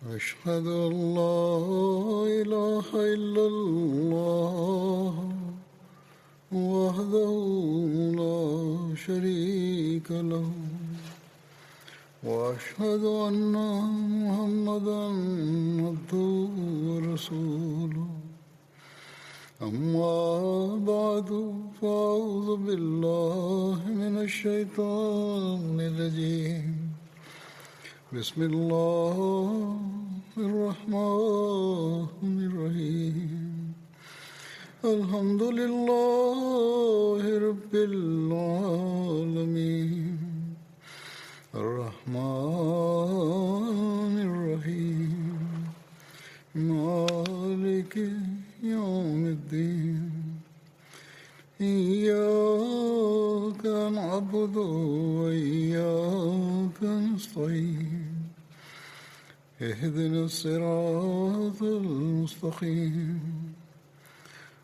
أشهد أن لا إله إلا الله وحده لا شريك له وأشهد أن محمدا عبده ورسوله أما بعد فأعوذ بالله من الشيطان الرجيم بسم الله الرحمن الرحيم الحمد لله رب العالمين الرحمن الرحيم مالك يوم الدين إياك نعبد وإياك نستعين اهدنا الصراط المستقيم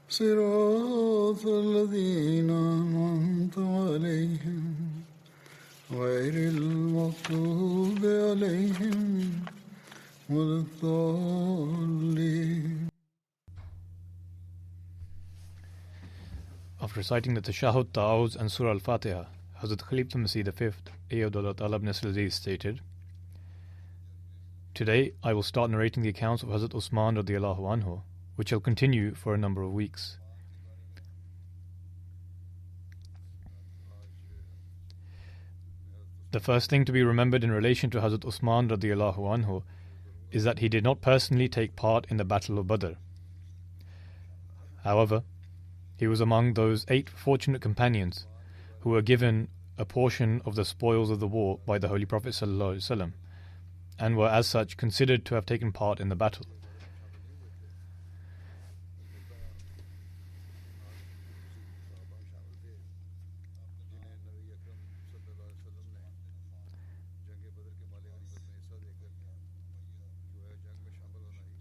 صراط الذين أنعمت عليهم غير المغضوب عليهم ولا الضالين. After reciting the Tashahhud, Ta'awuz and Surah Al-Fatiha, Hazrat Khalifa Masih V, Ayyadullah Ta'ala ibn Nasr stated, "Today I will start narrating the accounts of Hazrat Usman radiallahu anhu, which shall continue for a number of weeks. The first thing to be remembered in relation to Hazrat Usman radiallahu anhu is that he did not personally take part in the Battle of Badr. However, he was among those 8 fortunate companions who were given a portion of the spoils of the war by the Holy Prophet ﷺ, and were as such considered to have taken part in the battle.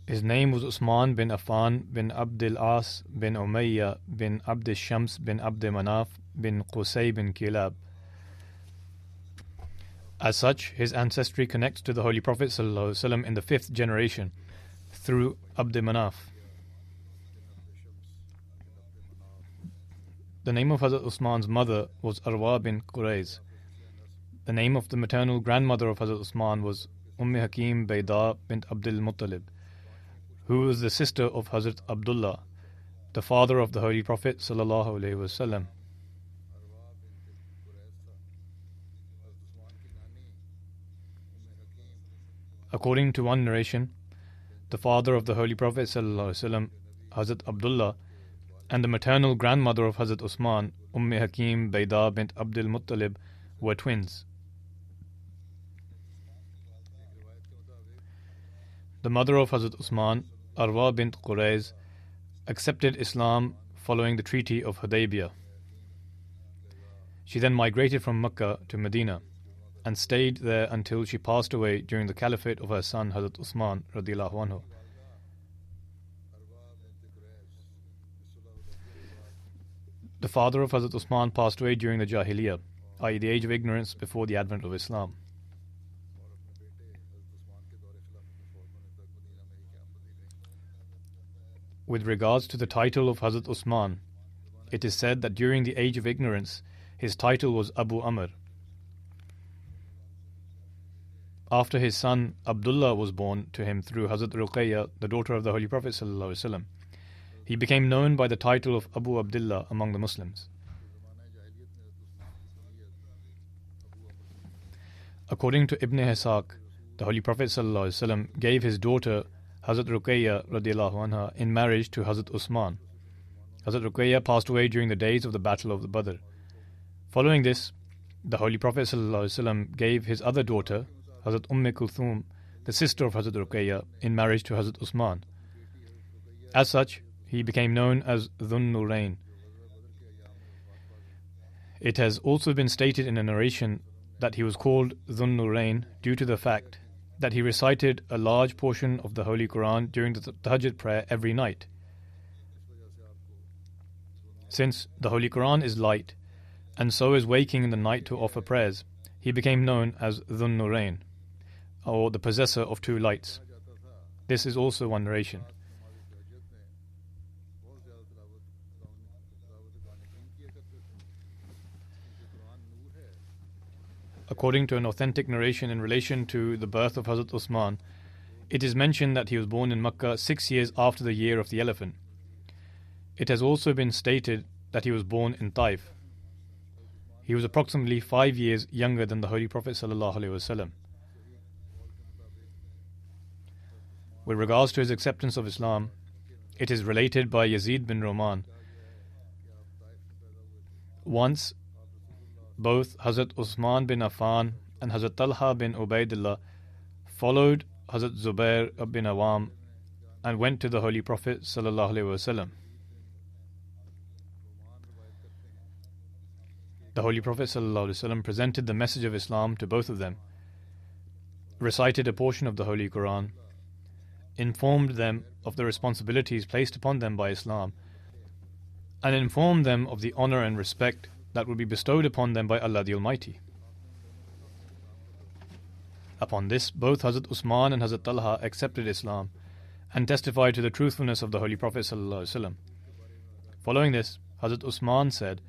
His name was Usman bin Affan bin Abdul As bin Umayyah bin Abd Shams bin Abd Manaf bin Qusay bin Kilab. As such, his ancestry connects to the Holy Prophet ﷺ in the 5th generation through Abd Manaf. The name of Hazrat Usman's mother was Arwa bin Qurayz. The name of the maternal grandmother of Hazrat Usman was Hakim Bayda bint Abdul Muttalib, who was the sister of Hazrat Abdullah, the father of the Holy Prophet ﷺ. According to one narration, the father of the Holy Prophet ﷺ, Hazrat Abdullah, and the maternal grandmother of Hazrat Usman, Hakim Bayda bint Abdul Muttalib, were twins. The mother of Hazrat Usman, Arwa bint Qurayz, accepted Islam following the Treaty of Hudaybiyah. She then migrated from Mecca to Medina and stayed there until she passed away during the caliphate of her son Hazrat Usman radiallahu anhu. The father of Hazrat Usman passed away during the Jahiliyyah, i.e. the age of ignorance before the advent of Islam. With regards to the title of Hazrat Usman, it is said that during the age of ignorance, his title was Abu Amr. After his son Abdullah was born to him through Hazrat Ruqayyah, the daughter of the Holy Prophet ﷺ, he became known by the title of Abu Abdullah among the Muslims. According to Ibn Ishaq, the Holy Prophet ﷺ gave his daughter Hazrat Ruqayyah radiallahu anha in marriage to Hazrat Usman. Hazrat Ruqayyah passed away during the days of the Battle of the Badr. Following this, the Holy Prophet ﷺ gave his other daughter, Hazrat Kulthum, the sister of Hazrat Ruqayyah, in marriage to Hazrat Usman. As such, he became known as Dhun Nurayn. It has also been stated in a narration that he was called Dhun Nurayn due to the fact that he recited a large portion of the Holy Quran during the Tahajjud prayer every night. Since the Holy Quran is light, and so is waking in the night to offer prayers, he became known as Dhun Nurayn, or the possessor of 2 lights. This is also one narration. According to an authentic narration in relation to the birth of Hazrat Usman, it is mentioned that he was born in Makkah 6 years after the year of the elephant. It has also been stated that he was born in Taif. He was approximately 5 years younger than the Holy Prophet ﷺ. With regards to his acceptance of Islam, it is related by Yazid bin Roman. Once, both Hazrat Usman bin Affan and Hazrat Talha bin Ubaidullah followed Hazrat Zubair bin Awam and went to the Holy Prophet ﷺ. The Holy Prophet ﷺ presented the message of Islam to both of them, recited a portion of the Holy Quran, informed them of the responsibilities placed upon them by Islam, and informed them of the honor and respect that would be bestowed upon them by Allah the Almighty. Upon this, both Hazrat Usman and Hazrat Talha accepted Islam and testified to the truthfulness of the Holy Prophet ﷺ. Following this, Hazrat Usman said,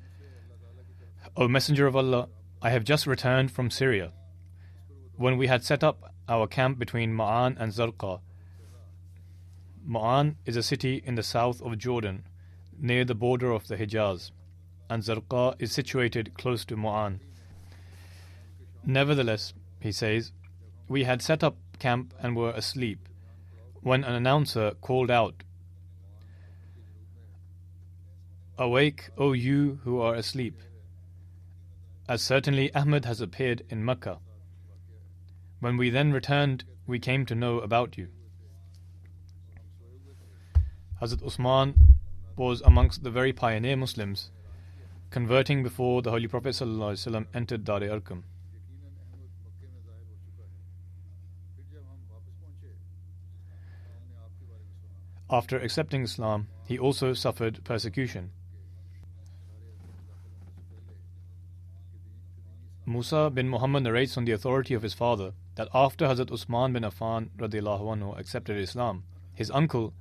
"O Messenger of Allah, I have just returned from Syria. When we had set up our camp between Ma'an and Zarqa. Ma'an is a city in the south of Jordan, near the border of the Hijaz, and Zarqa is situated close to Ma'an. Nevertheless," he says, "we had set up camp and were asleep, when an announcer called out, 'Awake, O you who are asleep, as certainly Ahmad has appeared in Makkah. When we then returned, we came to know about you.'" Hazrat Usman was amongst the very pioneer Muslims, converting before the Holy Prophet ﷺ entered Dar-e-Arqam. After accepting Islam, he also suffered persecution. Musa bin Muhammad narrates on the authority of his father that after Hazrat Usman bin Affan radiallahu anhu accepted Islam, his uncle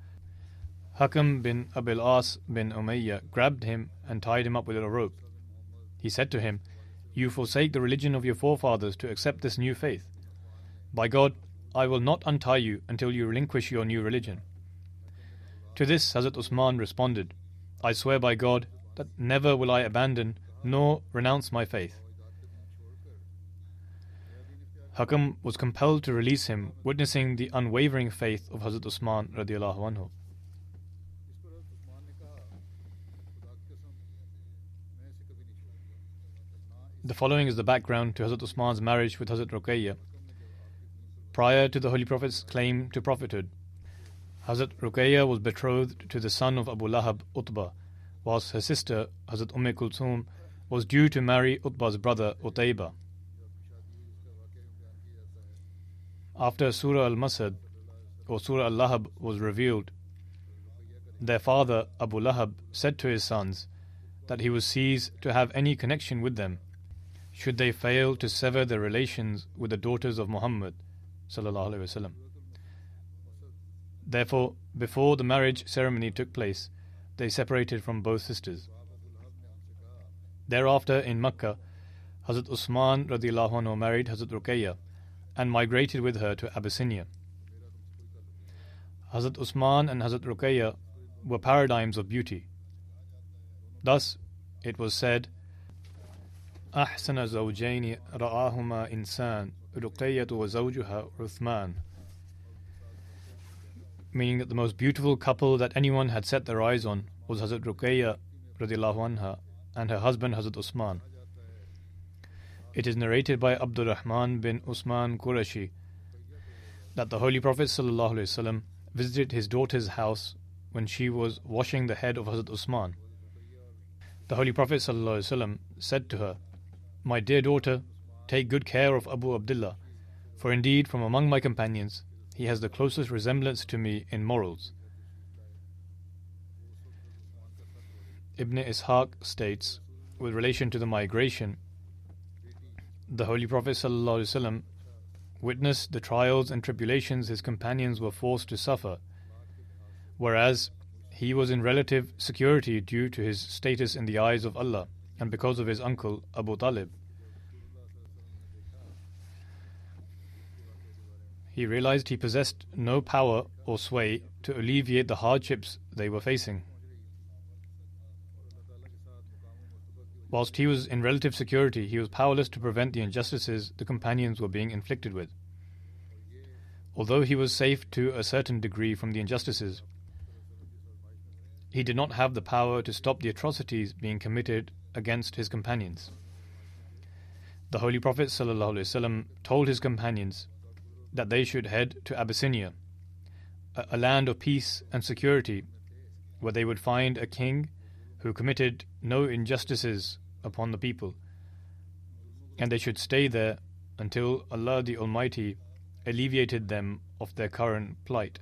Hakam bin Abil As bin Umayyah grabbed him and tied him up with a rope. He said to him, "You forsake the religion of your forefathers to accept this new faith. By God, I will not untie you until you relinquish your new religion." To this Hazrat Usman responded, "I swear by God that never will I abandon nor renounce my faith." Hakam was compelled to release him, witnessing the unwavering faith of Hazrat Usman radiallahu anhu. The following is the background to Hazrat Usman's marriage with Hazrat Ruqayyah. Prior to the Holy Prophet's claim to prophethood, Hazrat Ruqayyah was betrothed to the son of Abu Lahab, Utbah, whilst her sister, Hazrat Kulthum, was due to marry Utbah's brother, Utaybah. After Surah Al-Masad or Surah Al-Lahab was revealed, their father, Abu Lahab, said to his sons that he would cease to have any connection with them should they fail to sever their relations with the daughters of Muhammad sallallahu alaihi wasallam. Therefore, before the marriage ceremony took place, they separated from both sisters. Thereafter, in Makkah, Hazrat Usman radiallahu anhu married Hazrat Ruqayyah and migrated with her to Abyssinia. Hazrat Usman and Hazrat Ruqayyah were paradigms of beauty. Thus, it was said, "Ahsana zawjaini ra'ahuma insan, Ruqayyatu wa zawjuha Uthman," meaning that the most beautiful couple that anyone had set their eyes on was Hazrat Ruqayyah radiallahu anha and her husband Hazrat Usman. It is narrated by Abdul Rahman bin Usman Qurashi that the Holy Prophet sallallahu alaihi wasallam visited his daughter's house when she was washing the head of Hazrat Usman. The Holy Prophet sallallahu alaihi wasallam said to her, "My dear daughter, take good care of Abu Abdullah, for indeed from among my companions he has the closest resemblance to me in morals." Ibn Ishaq states, with relation to the migration, the Holy Prophet ﷺ witnessed the trials and tribulations his companions were forced to suffer, whereas he was in relative security due to his status in the eyes of Allah and because of his uncle Abu Talib. He realized he possessed no power or sway to alleviate the hardships they were facing. Whilst he was in relative security, he was powerless to prevent the injustices the companions were being inflicted with. Although he was safe to a certain degree from the injustices, he did not have the power to stop the atrocities being committed against his companions. The Holy Prophet ﷺ told his companions that they should head to Abyssinia, a land of peace and security, where they would find a king who committed no injustices upon the people, and they should stay there until Allah the Almighty alleviated them of their current plight.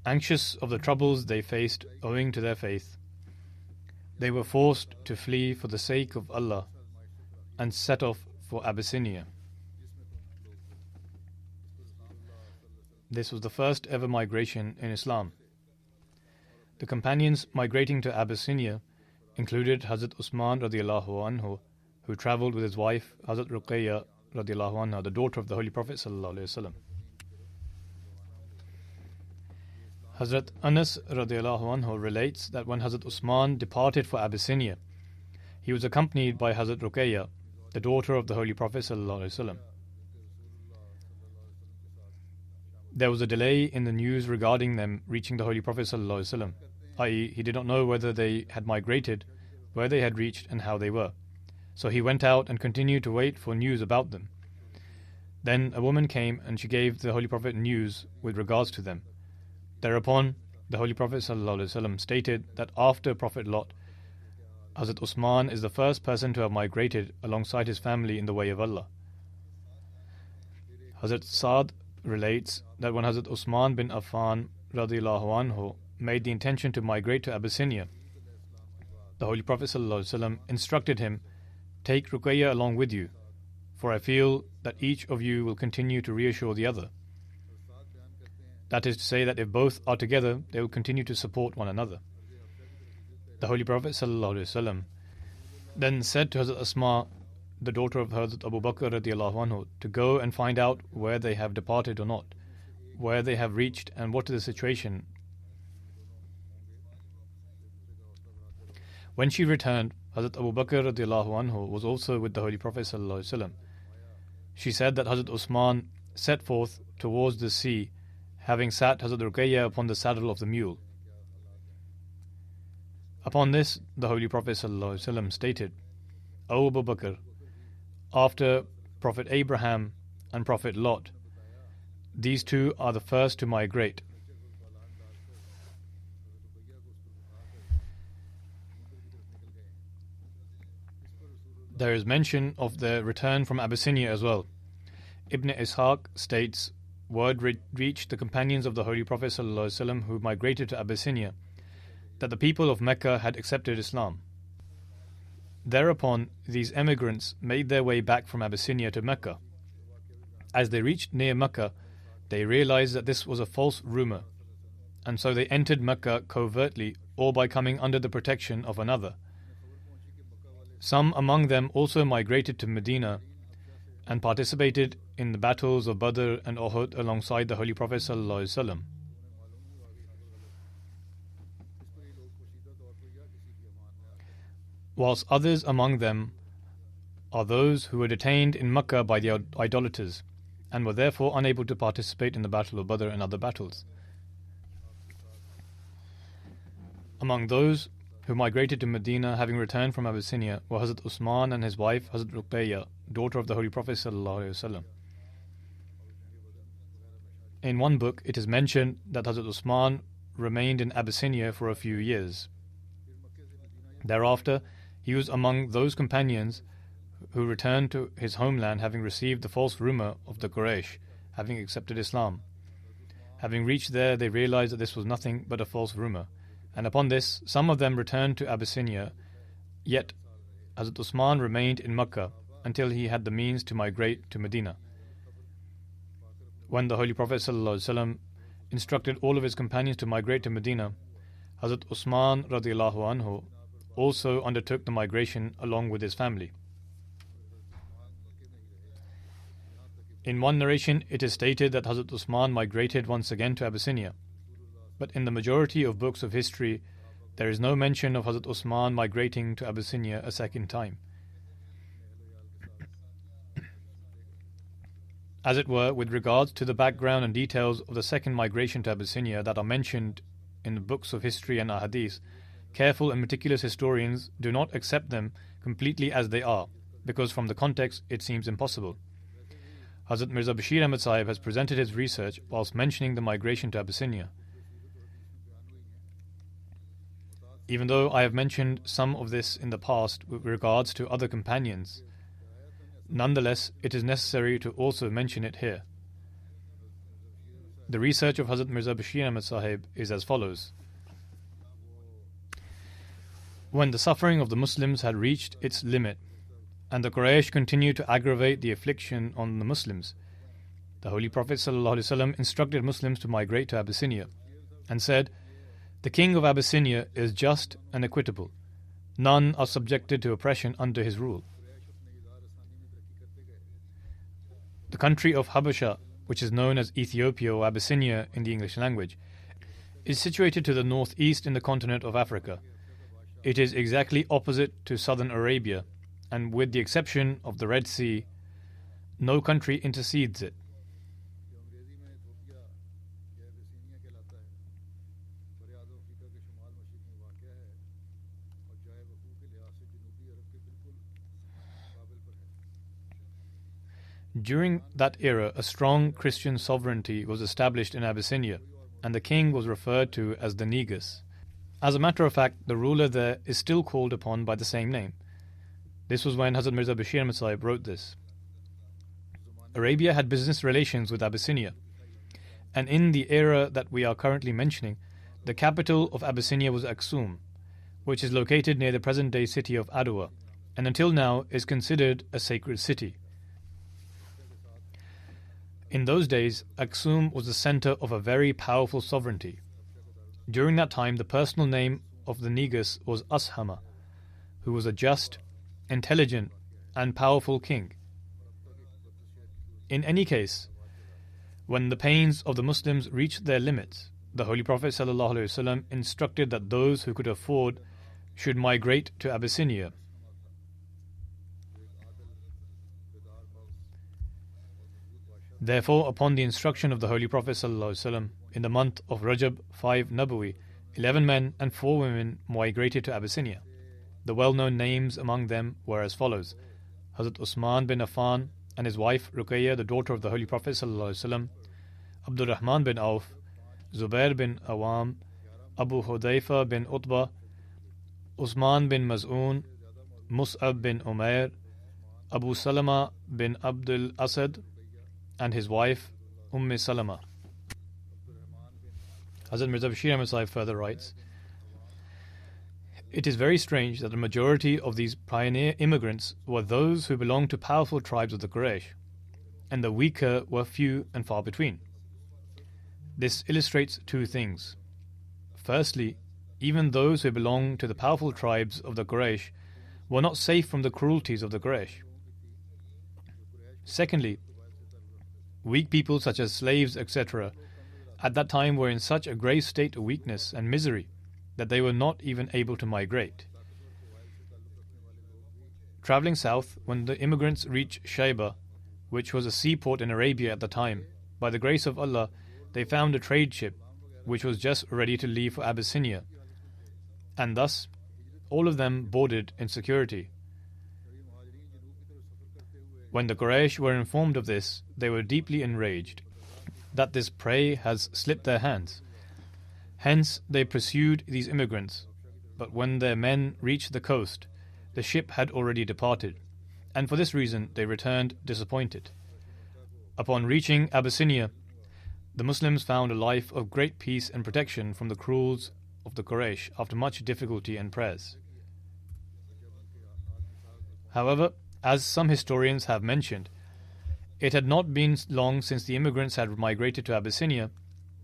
Anxious of the troubles they faced owing to their faith, they were forced to flee for the sake of Allah and set off for Abyssinia. This was the first ever migration in Islam. The companions migrating to Abyssinia included Hazrat Usman radiallahu anhu, who travelled with his wife Hazrat Ruqayya radiallahu anha, the daughter of the Holy Prophet sallallahu alaihi wasallam. Hazrat Anas radiallahu anhu relates that when Hazrat Usman departed for Abyssinia, he was accompanied by Hazrat Ruqayya, the daughter of the Holy Prophet sallallahu alaihi wasallam. There was a delay in the news regarding them reaching the Holy Prophet sallallahu alaihi wasallam, i.e., he did not know whether they had migrated, where they had reached, and how they were. So he went out and continued to wait for news about them. Then a woman came and she gave the Holy Prophet news with regards to them. Thereupon, the Holy Prophet ﷺ stated that after Prophet Lot, Hazrat Usman is the first person to have migrated alongside his family in the way of Allah. Hazrat Sa'd relates that when Hazrat Usman bin Affan radiallahu anhu made the intention to migrate to Abyssinia, the Holy Prophet ﷺ instructed him, "Take Ruqayya along with you, for I feel that each of you will continue to reassure the other." That is to say that if both are together, they will continue to support one another. The Holy Prophet ﷺ then said to Hazrat Asma, the daughter of Hazrat Abu Bakr radiallahu anhu, to go and find out where they have departed or not, where they have reached and what is the situation. When she returned, Hazrat Abu Bakr radiallahu anhu was also with the Holy Prophet ﷺ. She said that Hazrat Usman set forth towards the sea, having sat Hazrat Ruqayya upon the saddle of the mule. Upon this, the Holy Prophet ﷺ stated, "O Abu Bakr, after Prophet Abraham and Prophet Lot, these two are the first to migrate. There is mention of their return from Abyssinia as well. Ibn Ishaq states, word reached the companions of the Holy Prophet ﷺ who migrated to Abyssinia that the people of Mecca had accepted Islam. Thereupon, these emigrants made their way back from Abyssinia to Mecca. As they reached near Mecca, they realized that this was a false rumor, and so they entered Mecca covertly or by coming under the protection of another. Some among them also migrated to Medina and participated in the battles of Badr and Uhud alongside the Holy Prophet ﷺ. Whilst others among them are those who were detained in Mecca by the idolaters and were therefore unable to participate in the battle of Badr and other battles. Among those who migrated to Medina having returned from Abyssinia were Hazrat Usman and his wife Hazrat Ruqayya, daughter of the Holy Prophet ﷺ. In one book it is mentioned that Hazrat Usman remained in Abyssinia for a few years. Thereafter, he was among those companions who returned to his homeland having received the false rumor of the Quraysh having accepted Islam. Having reached there, they realized that this was nothing but a false rumor, and upon this some of them returned to Abyssinia, yet Hazrat Usman remained in Makkah until he had the means to migrate to Medina. When the Holy Prophet ﷺ instructed all of his companions to migrate to Medina, Hazrat Usman radiallahu anhu also undertook the migration along with his family. In one narration, it is stated that Hazrat Usman migrated once again to Abyssinia, but in the majority of books of history, there is no mention of Hazrat Usman migrating to Abyssinia a second time. As it were, with regards to the background and details of the second migration to Abyssinia that are mentioned in the books of history and ahadith, careful and meticulous historians do not accept them completely as they are, because from the context it seems impossible. Hazrat Mirza Bashir Ahmad Sahib has presented his research whilst mentioning the migration to Abyssinia. Even though I have mentioned some of this in the past with regards to other companions, nonetheless it is necessary to also mention it here. The research of Hazrat Mirza Bashir Ahmad Sahib is as follows. When the suffering of the Muslims had reached its limit, and the Quraysh continued to aggravate the affliction on the Muslims, the Holy Prophet ﷺ instructed Muslims to migrate to Abyssinia and said, "The king of Abyssinia is just and equitable. None are subjected to oppression under his rule." The country of Habasha, which is known as Ethiopia or Abyssinia in the English language, is situated to the northeast in the continent of Africa. It is exactly opposite to southern Arabia, and with the exception of the Red Sea, no country intercedes it. During that era, a strong Christian sovereignty was established in Abyssinia, and the king was referred to as the Negus. As a matter of fact, the ruler there is still called upon by the same name. This was when Hazrat Mirza Bashir Ahmad Sahib wrote this. Arabia had business relations with Abyssinia, and in the era that we are currently mentioning, the capital of Abyssinia was Aksum, which is located near the present-day city of Adwa, and until now is considered a sacred city. In those days, Aksum was the center of a very powerful sovereignty. During that time, the personal name of the Negus was Ashama, who was a just, intelligent, and powerful king. In any case, when the pains of the Muslims reached their limits, the Holy Prophet ﷺ instructed that those who could afford should migrate to Abyssinia. Therefore, upon the instruction of the Holy Prophet ﷺ, in the month of Rajab 5 Nabawi, 11 men and 4 women migrated to Abyssinia. The well-known names among them were as follows: Hazrat Usman bin Affan and his wife Ruqayya, the daughter of the Holy Prophet ﷺ, Abdul Rahman bin Auf, Zubair bin Awam, Abu Hudayfa bin Utbah, Usman bin Maz'un, Mus'ab bin Umair, Abu Salama bin Abdul Asad, and his wife Salama. Hazrat Mirza Bashir Ahmad Sahib further writes, "It is very strange that the majority of these pioneer immigrants were those who belonged to powerful tribes of the Quraysh, and the weaker were few and far between. This illustrates two things. Firstly, even those who belonged to the powerful tribes of the Quraysh were not safe from the cruelties of the Quraysh. Secondly, weak people such as slaves, etc., at that time were in such a grave state of weakness and misery that they were not even able to migrate. Traveling south, when the immigrants reached Shaiba, which was a seaport in Arabia at the time, by the grace of Allah, they found a trade ship which was just ready to leave for Abyssinia, and thus all of them boarded in security. When the Quraysh were informed of this, they were deeply enraged that this prey has slipped their hands. Hence they pursued these immigrants, but when their men reached the coast, the ship had already departed, and for this reason they returned disappointed. Upon reaching Abyssinia, the Muslims found a life of great peace and protection from the of the Quraysh after much difficulty and prayers. However, as some historians have mentioned, it had not been long since the immigrants had migrated to Abyssinia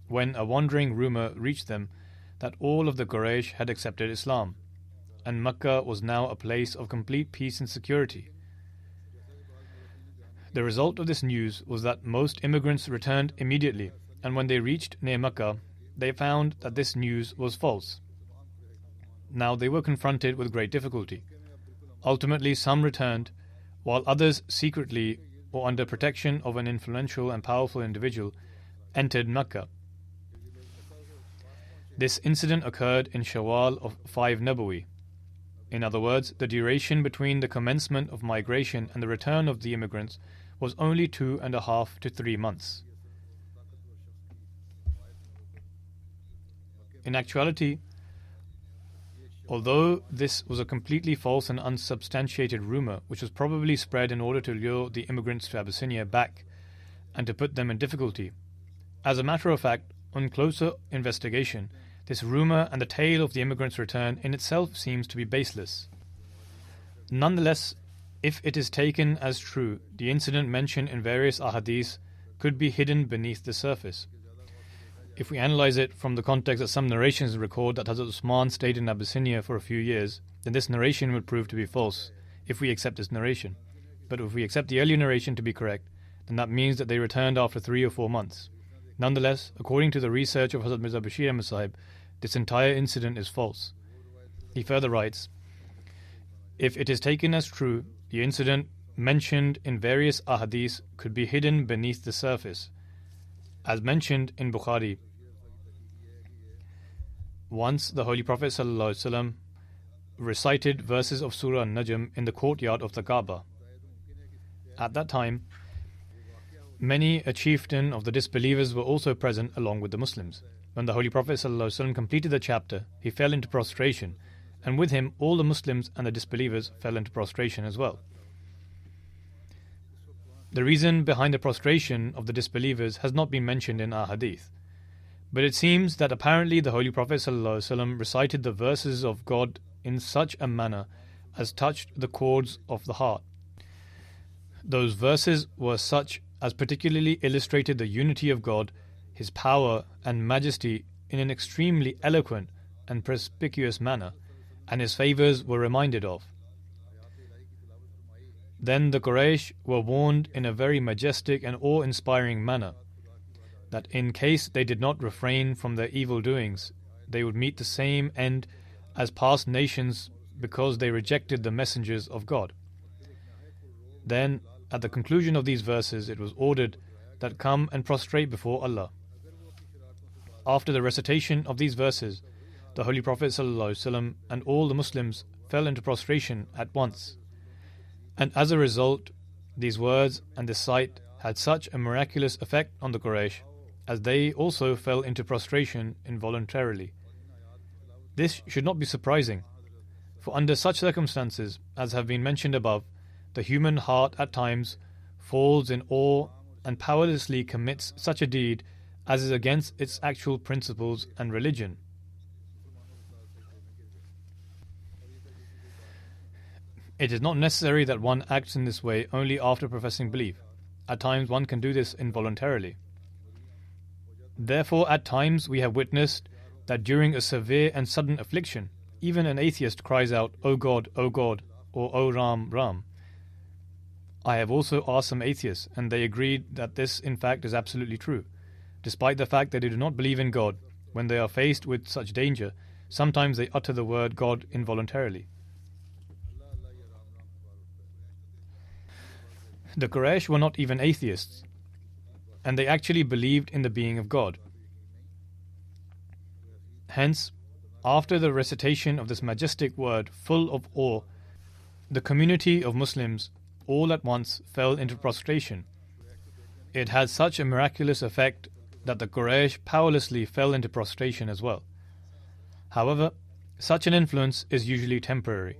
when a wandering rumor reached them that all of the Quraysh had accepted Islam, and Mecca was now a place of complete peace and security. The result of this news was that most immigrants returned immediately, and when they reached near Mecca, they found that this news was false. Now they were confronted with great difficulty. Ultimately, some returned, while others secretly or under protection of an influential and powerful individual entered Mecca. This incident occurred in Shawwal of 5 Nabawi. In other words, the duration between the commencement of migration and the return of the immigrants was only 2.5 to 3 months. In actuality, although this was a completely false and unsubstantiated rumor, which was probably spread in order to lure the immigrants to Abyssinia back and to put them in difficulty, as a matter of fact, on closer investigation, this rumor and the tale of the immigrants' return in itself seems to be baseless. Nonetheless, if it is taken as true, the incident mentioned in various ahadith could be hidden beneath the surface. If we analyze it from the context that some narrations record that Hazrat Usman stayed in Abyssinia for a few years, then this narration would prove to be false if we accept this narration. But if we accept the earlier narration to be correct, then that means that they returned after 3 or 4 months. Nonetheless, according to the research of Hazrat Mirza Bashir Ahmad Sahib, this entire incident is false. He further writes, if it is taken as true, the incident mentioned in various ahadith could be hidden beneath the surface. As mentioned in Bukhari, once the Holy Prophet ﷺ recited verses of Surah An-Najm in the courtyard of the Kaaba. At that time, many a chieftain of the disbelievers were also present along with the Muslims. When the Holy Prophet ﷺ completed the chapter, he fell into prostration, and with him all the Muslims and the disbelievers fell into prostration as well. The reason behind the prostration of the disbelievers has not been mentioned in our hadith, but it seems that apparently the Holy Prophet ﷺ recited the verses of God in such a manner as touched the chords of the heart. Those verses were such as particularly illustrated the unity of God, His power and majesty in an extremely eloquent and perspicuous manner, and His favours were reminded of. Then the Quraysh were warned in a very majestic and awe-inspiring manner that in case they did not refrain from their evil doings, they would meet the same end as past nations because they rejected the messengers of God. Then, at the conclusion of these verses, it was ordered that come and prostrate before Allah. After the recitation of these verses, the Holy Prophet ﷺ and all the Muslims fell into prostration at once. And as a result, these words and this sight had such a miraculous effect on the Quraysh, as they also fell into prostration involuntarily. This should not be surprising, for under such circumstances, as have been mentioned above, the human heart at times falls in awe and powerlessly commits such a deed as is against its actual principles and religion. It is not necessary that one acts in this way only after professing belief. At times one can do this involuntarily. Therefore, at times we have witnessed that during a severe and sudden affliction, even an atheist cries out, O God, or O Ram, Ram. I have also asked some atheists, and they agreed that this in fact is absolutely true. Despite the fact that they do not believe in God, when they are faced with such danger, sometimes they utter the word God involuntarily. The Quraysh were not even atheists, and they actually believed in the being of God. Hence, after the recitation of this majestic word full of awe, the community of Muslims all at once fell into prostration. It had such a miraculous effect that the Quraysh powerlessly fell into prostration as well. However, such an influence is usually temporary,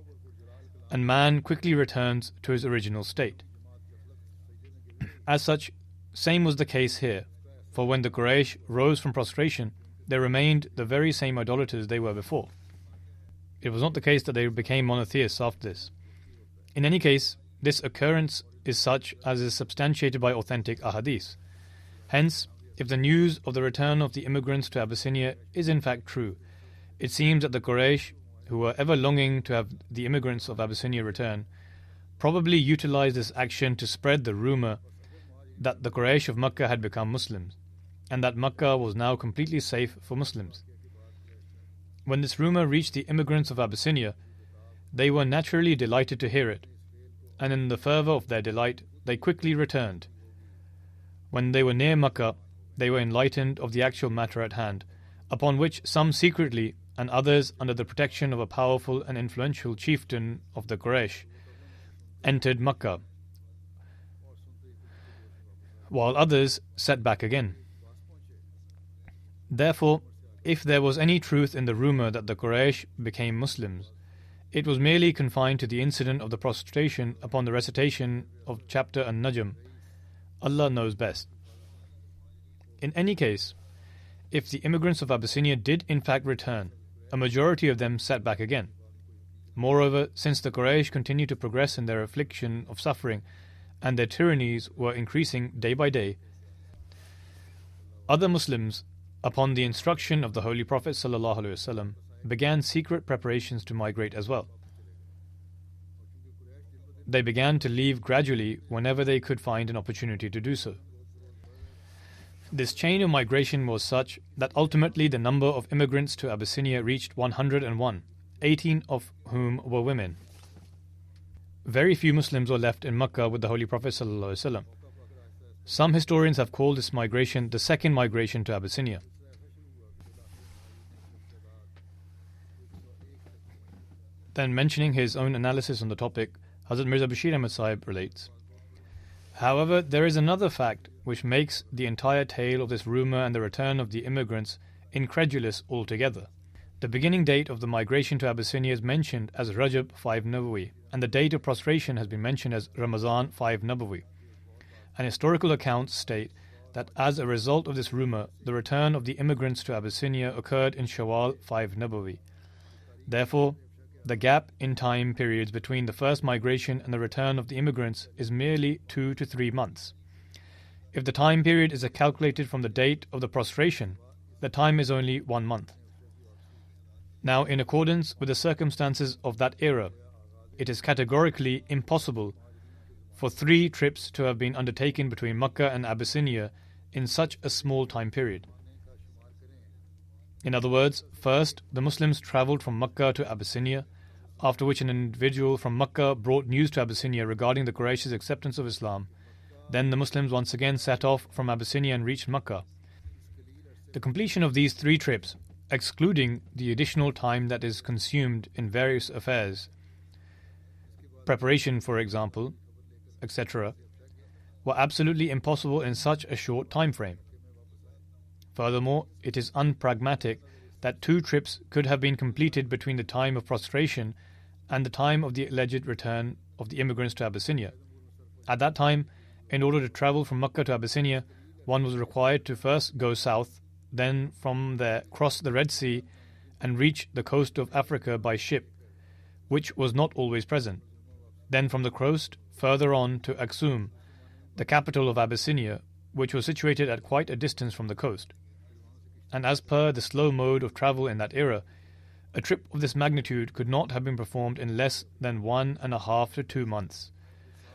and man quickly returns to his original state. As such, same was the case here, for when the Quraysh rose from prostration, they remained the very same idolaters they were before. It was not the case that they became monotheists after this. In any case, this occurrence is such as is substantiated by authentic ahadith. Hence, if the news of the return of the immigrants to Abyssinia is in fact true, it seems that the Quraysh, who were ever longing to have the immigrants of Abyssinia return, probably utilized this action to spread the rumor that the Quraysh of Makkah had become Muslims, and that Makkah was now completely safe for Muslims. When this rumor reached the immigrants of Abyssinia, they were naturally delighted to hear it, and in the fervor of their delight, they quickly returned. When they were near Makkah, they were enlightened of the actual matter at hand, upon which some secretly and others under the protection of a powerful and influential chieftain of the Quraysh entered Makkah, while others set back again. Therefore, if there was any truth in the rumor that the Quraysh became Muslims, it was merely confined to the incident of the prostration upon the recitation of chapter An-Najm. Allah knows best. In any case, if the immigrants of Abyssinia did in fact return, a majority of them sat back again. Moreover, since the Quraysh continued to progress in their affliction of suffering and their tyrannies were increasing day by day, other Muslims, upon the instruction of the Holy Prophet ﷺ, began secret preparations to migrate as well. They began to leave gradually whenever they could find an opportunity to do so. This chain of migration was such that ultimately the number of immigrants to Abyssinia reached 101, 18 of whom were women. Very few Muslims were left in Makkah with the Holy Prophet ﷺ. Some historians have called this migration the second migration to Abyssinia. Then, mentioning his own analysis on the topic, Hazrat Mirza Bashir Ahmad Sahib relates, however, there is another fact which makes the entire tale of this rumor and the return of the immigrants incredulous altogether. The beginning date of the migration to Abyssinia is mentioned as Rajab 5 Nabawi, and the date of prostration has been mentioned as Ramazan 5 Nabawi. And historical accounts state that as a result of this rumor, the return of the immigrants to Abyssinia occurred in Shawwal 5 Nabawi. Therefore, the gap in time periods between the first migration and the return of the immigrants is merely 2 to 3 months. If the time period is calculated from the date of the prostration, the time is only 1 month. Now, in accordance with the circumstances of that era, it is categorically impossible for 3 trips to have been undertaken between Makkah and Abyssinia in such a small time period. In other words, first, the Muslims travelled from Makkah to Abyssinia, after which an individual from Makkah brought news to Abyssinia regarding the Quraysh's acceptance of Islam. Then the Muslims once again set off from Abyssinia and reached Makkah. The completion of these 3 trips, excluding the additional time that is consumed in various affairs, preparation for example, etc., were absolutely impossible in such a short time frame. Furthermore, it is unpragmatic that 2 trips could have been completed between the time of prostration and the time of the alleged return of the immigrants to Abyssinia. At that time, in order to travel from Makkah to Abyssinia, one was required to first go south, then from there cross the Red Sea and reach the coast of Africa by ship, which was not always present. Then from the coast further on to Aksum, the capital of Abyssinia, which was situated at quite a distance from the coast. And as per the slow mode of travel in that era, a trip of this magnitude could not have been performed in less than 1.5 to 2 months.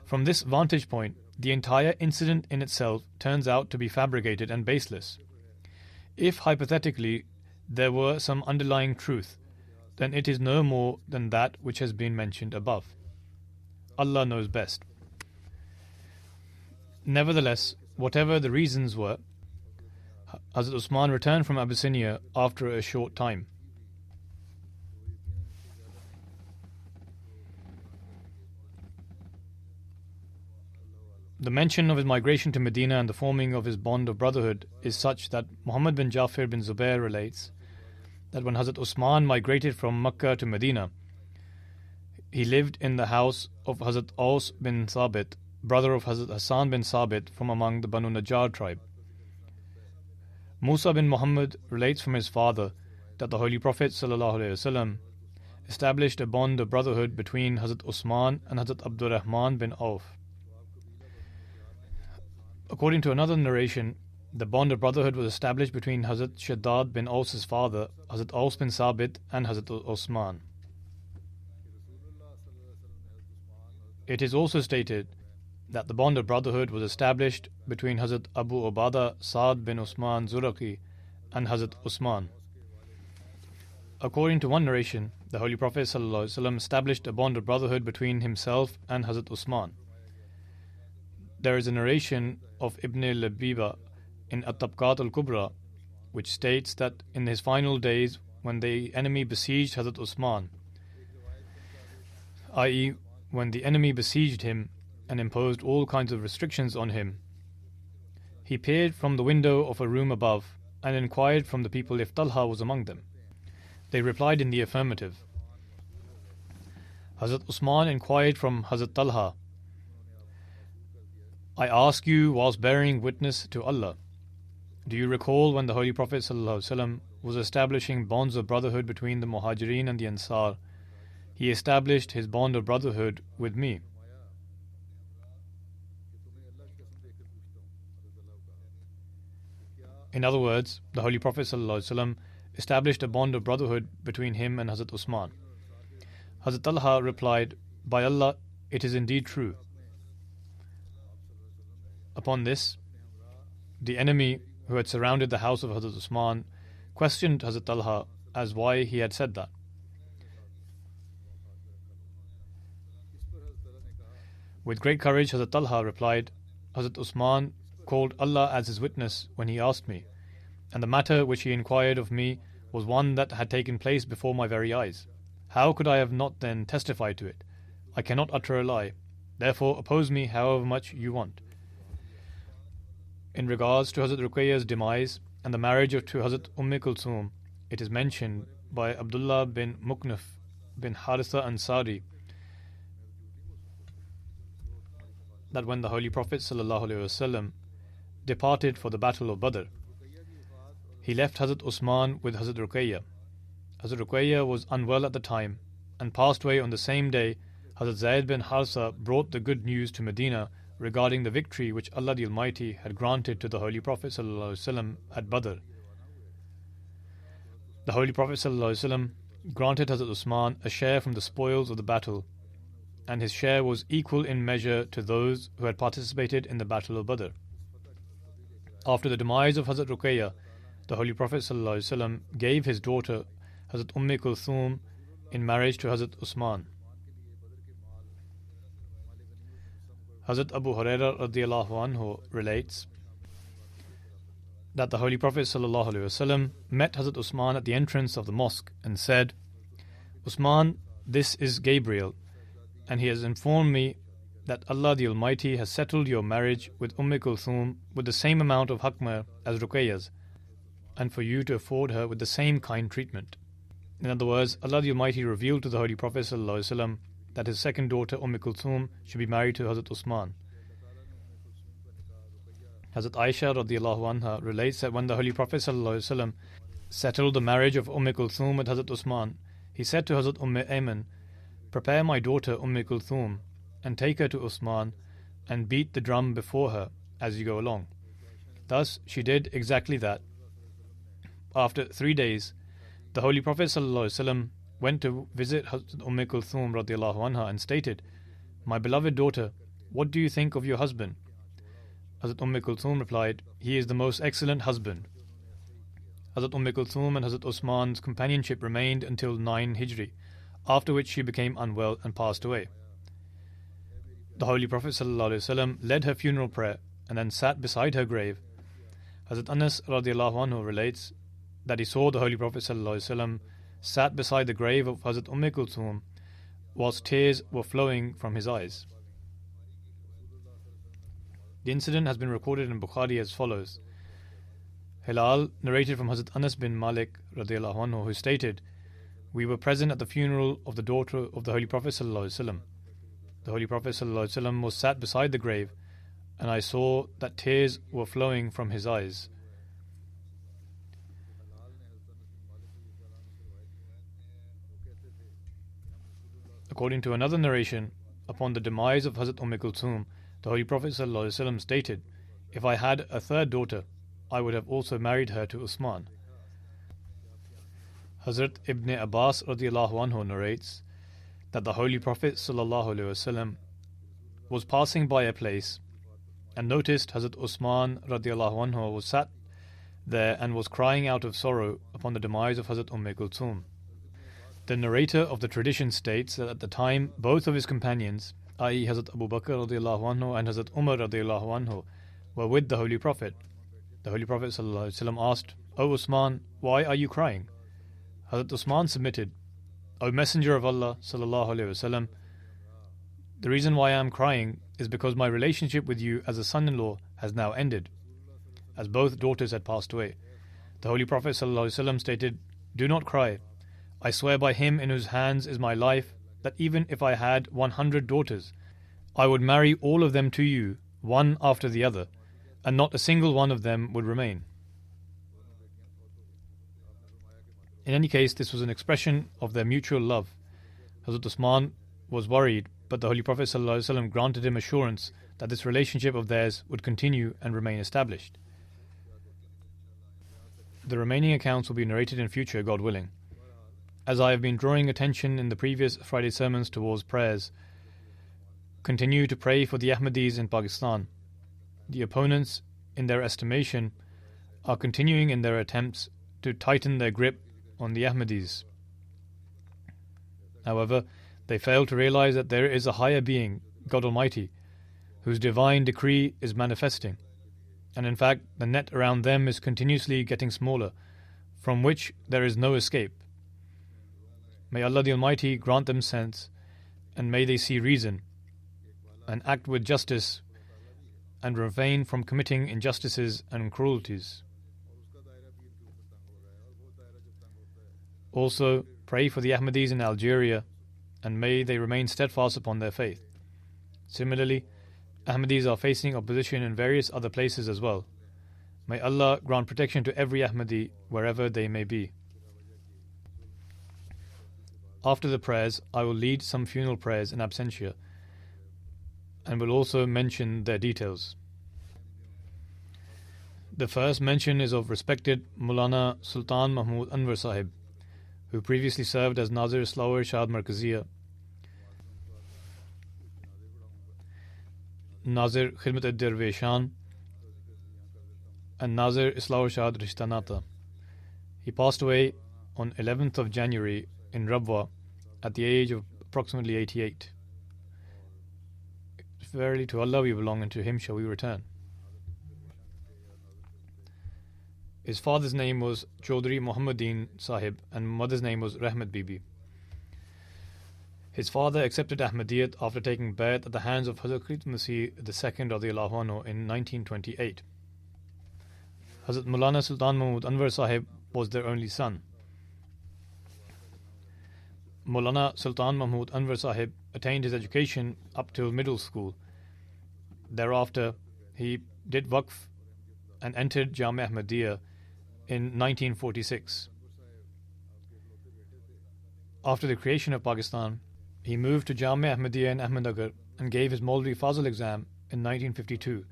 From this vantage point, the entire incident in itself turns out to be fabricated and baseless. If hypothetically there were some underlying truth, then it is no more than that which has been mentioned above. Allah knows best. Nevertheless, whatever the reasons were, Hazrat Usman returned from Abyssinia after a short time. The mention of his migration to Medina and the forming of his bond of brotherhood is such that Muhammad bin Jafir bin Zubair relates that when Hazrat Usman migrated from Makkah to Medina, he lived in the house of Hazrat Aus bin Thabit, brother of Hazrat Hassan bin Sabit from among the Banu Najjar tribe. Musa bin Muhammad relates from his father that the Holy Prophet ﷺ established a bond of brotherhood between Hazrat Usman and Hazrat Abdurrahman bin Auf. According to another narration, the bond of brotherhood was established between Hazrat Shaddad bin Aus's father, Hazrat Aus bin Sabit, and Hazrat Usman. It is also stated that the bond of brotherhood was established between Hazrat Abu Ubada Saad bin Usman Zuraqi and Hazrat Usman. According to one narration, the Holy Prophet ﷺ established a bond of brotherhood between himself and Hazrat Usman. There is a narration of Ibn Labiba in At-Tabqat al-Kubra which states that in his final days when the enemy besieged Hazrat Usman, i.e. when the enemy besieged him and imposed all kinds of restrictions on him, he peered from the window of a room above and inquired from the people if Talha was among them. They replied in the affirmative. Hazrat Usman inquired from Hazrat Talha, I ask you whilst bearing witness to Allah, do you recall when the Holy Prophet ﷺ was establishing bonds of brotherhood between the Muhajirin and the Ansar, he established his bond of brotherhood with me? In other words, the Holy Prophet ﷺ established a bond of brotherhood between him and Hazrat Usman. Hazrat Talha replied, By Allah, it is indeed true. Upon this, the enemy who had surrounded the house of Hazrat Usman questioned Hazrat Talha as why he had said that. With great courage, Hazrat Talha replied, Hazrat Usman called Allah as his witness when he asked me, and the matter which he inquired of me was one that had taken place before my very eyes. How could I have not then testified to it? I cannot utter a lie. Therefore, oppose me however much you want. In regards to Hazrat Ruqayya's demise and the marriage to Hazrat Kulthum, it is mentioned by Abdullah bin Muknaf bin Haritha Ansari that when the Holy Prophet ﷺ departed for the Battle of Badr, he left Hazrat Usman with Hazrat Ruqayya. Hazrat Ruqayya was unwell at the time and passed away on the same day. Hazrat Zayd bin Haritha brought the good news to Medina regarding the victory which Allah the Almighty had granted to the Holy Prophet ﷺ at Badr. The Holy Prophet ﷺ granted Hazrat Usman a share from the spoils of the battle, and his share was equal in measure to those who had participated in the Battle of Badr. After the demise of Hazrat Ruqayya, the Holy Prophet ﷺ gave his daughter Hazrat Kulthum in marriage to Hazrat Usman. Hazrat Abu Hurairah radiyallahu anhu relates that the Holy Prophet ﷺ met Hazrat Usman at the entrance of the mosque and said, Usman, this is Gabriel, and he has informed me that Allah the Almighty has settled your marriage with Kulthum with the same amount of haqmar as Ruqayya's, and for you to afford her with the same kind treatment. In other words, Allah the Almighty revealed to the Holy Prophet ﷺ that his second daughter Kulthum should be married to Hazrat Usman. Hazrat Aisha radiyallahu anha relates that when the Holy Prophet ﷺ settled the marriage of Kulthum with Hazrat Usman, he said to Hazrat Ayman, Prepare my daughter Kulthum and take her to Usman and beat the drum before her as you go along. Thus she did exactly that. After 3 days, the Holy Prophet ﷺ went to visit Hazrat Kulthum radiyallahu anha and stated, My beloved daughter, what do you think of your husband? Hazrat Kulthum replied, He is the most excellent husband. Hazrat Kulthum and Hazrat Usman's companionship remained until 9 Hijri, after which she became unwell and passed away. The Holy Prophet ﷺ led her funeral prayer and then sat beside her grave. Hazrat Anas radiyallahu anhu relates that he saw the Holy Prophet ﷺ sat beside the grave of Hazrat Kulthum whilst tears were flowing from his eyes. The incident has been recorded in Bukhari as follows. Hilal narrated from Hazrat Anas bin Malik radiyallahu anhu, who stated, We were present at the funeral of the daughter of the Holy Prophet ﷺ. The Holy Prophet ﷺ was sat beside the grave, and I saw that tears were flowing from his eyes. According to another narration, upon the demise of Hazrat Kulthum, the Holy Prophet ﷺ stated, "If I had a third daughter, I would have also married her to Usman." Hazrat Ibn Abbas radiallahu anhu narrates that the Holy Prophet ﷺ was passing by a place and noticed Hazrat Usman radiallahu anhu was sat there and was crying out of sorrow upon the demise of Hazrat Kulthum. The narrator of the tradition states that at the time both of his companions, i.e. Hazrat Abu Bakr radiallahu anhu and Hazrat Umar radiallahu anhu, were with the Holy Prophet. The Holy Prophet ﷺ asked, "O Usman, why are you crying?" Hazrat Usman submitted, "O Messenger of Allah sallallahu alaihi wasallam, the reason why I am crying is because my relationship with you as a son-in-law has now ended, as both daughters had passed away." The Holy Prophet ﷺ stated, "Do not cry. I swear by him in whose hands is my life, that even if I had 100 daughters, I would marry all of them to you, one after the other, and not a single one of them would remain." In any case, this was an expression of their mutual love. Hazrat Usman was worried, but the Holy Prophet ﷺ granted him assurance that this relationship of theirs would continue and remain established. The remaining accounts will be narrated in future, God willing. As I have been drawing attention in the previous Friday sermons towards prayers, continue to pray for the Ahmadis in Pakistan. The opponents, in their estimation, are continuing in their attempts to tighten their grip on the Ahmadis. However, they fail to realize that there is a higher being, God Almighty, whose divine decree is manifesting, and in fact the net around them is continuously getting smaller, from which there is no escape. May Allah the Almighty grant them sense, and may they see reason, and act with justice, and refrain from committing injustices and cruelties. Also, pray for the Ahmadis in Algeria, and may they remain steadfast upon their faith. Similarly, Ahmadis are facing opposition in various other places as well. May Allah grant protection to every Ahmadi wherever they may be. After the prayers, I will lead some funeral prayers in absentia and will also mention their details. The first mention is of respected Maulana Sultan Mahmud Anwar Sahib, who previously served as Nazir Islahur Shad Markaziya, Nazir Khidmat ad-Dirveshan, and Nazir Islahur Shad Rishtanata. He passed away on 11th of January in Rabwa at the age of approximately 88. Verily to Allah we belong, and to Him shall we return. His father's name was Chaudhry Muhammadin Sahib and mother's name was Rahmat Bibi. His father accepted Ahmadiyyat after taking bayat at the hands of Hazrat Khalid Masih II radiallahu anhu in 1928. Hazrat Maulana Sultan Mahmud Anwar Sahib was their only son. Maulana Sultan Mahmud Anwar Sahib attained his education up till middle school. Thereafter, he did Waqf and entered Jamia Ahmadiyya in 1946. After the creation of Pakistan, he moved to Jamia Ahmadiyya in Ahmednagar and gave his Maulvi Fazil exam in 1952.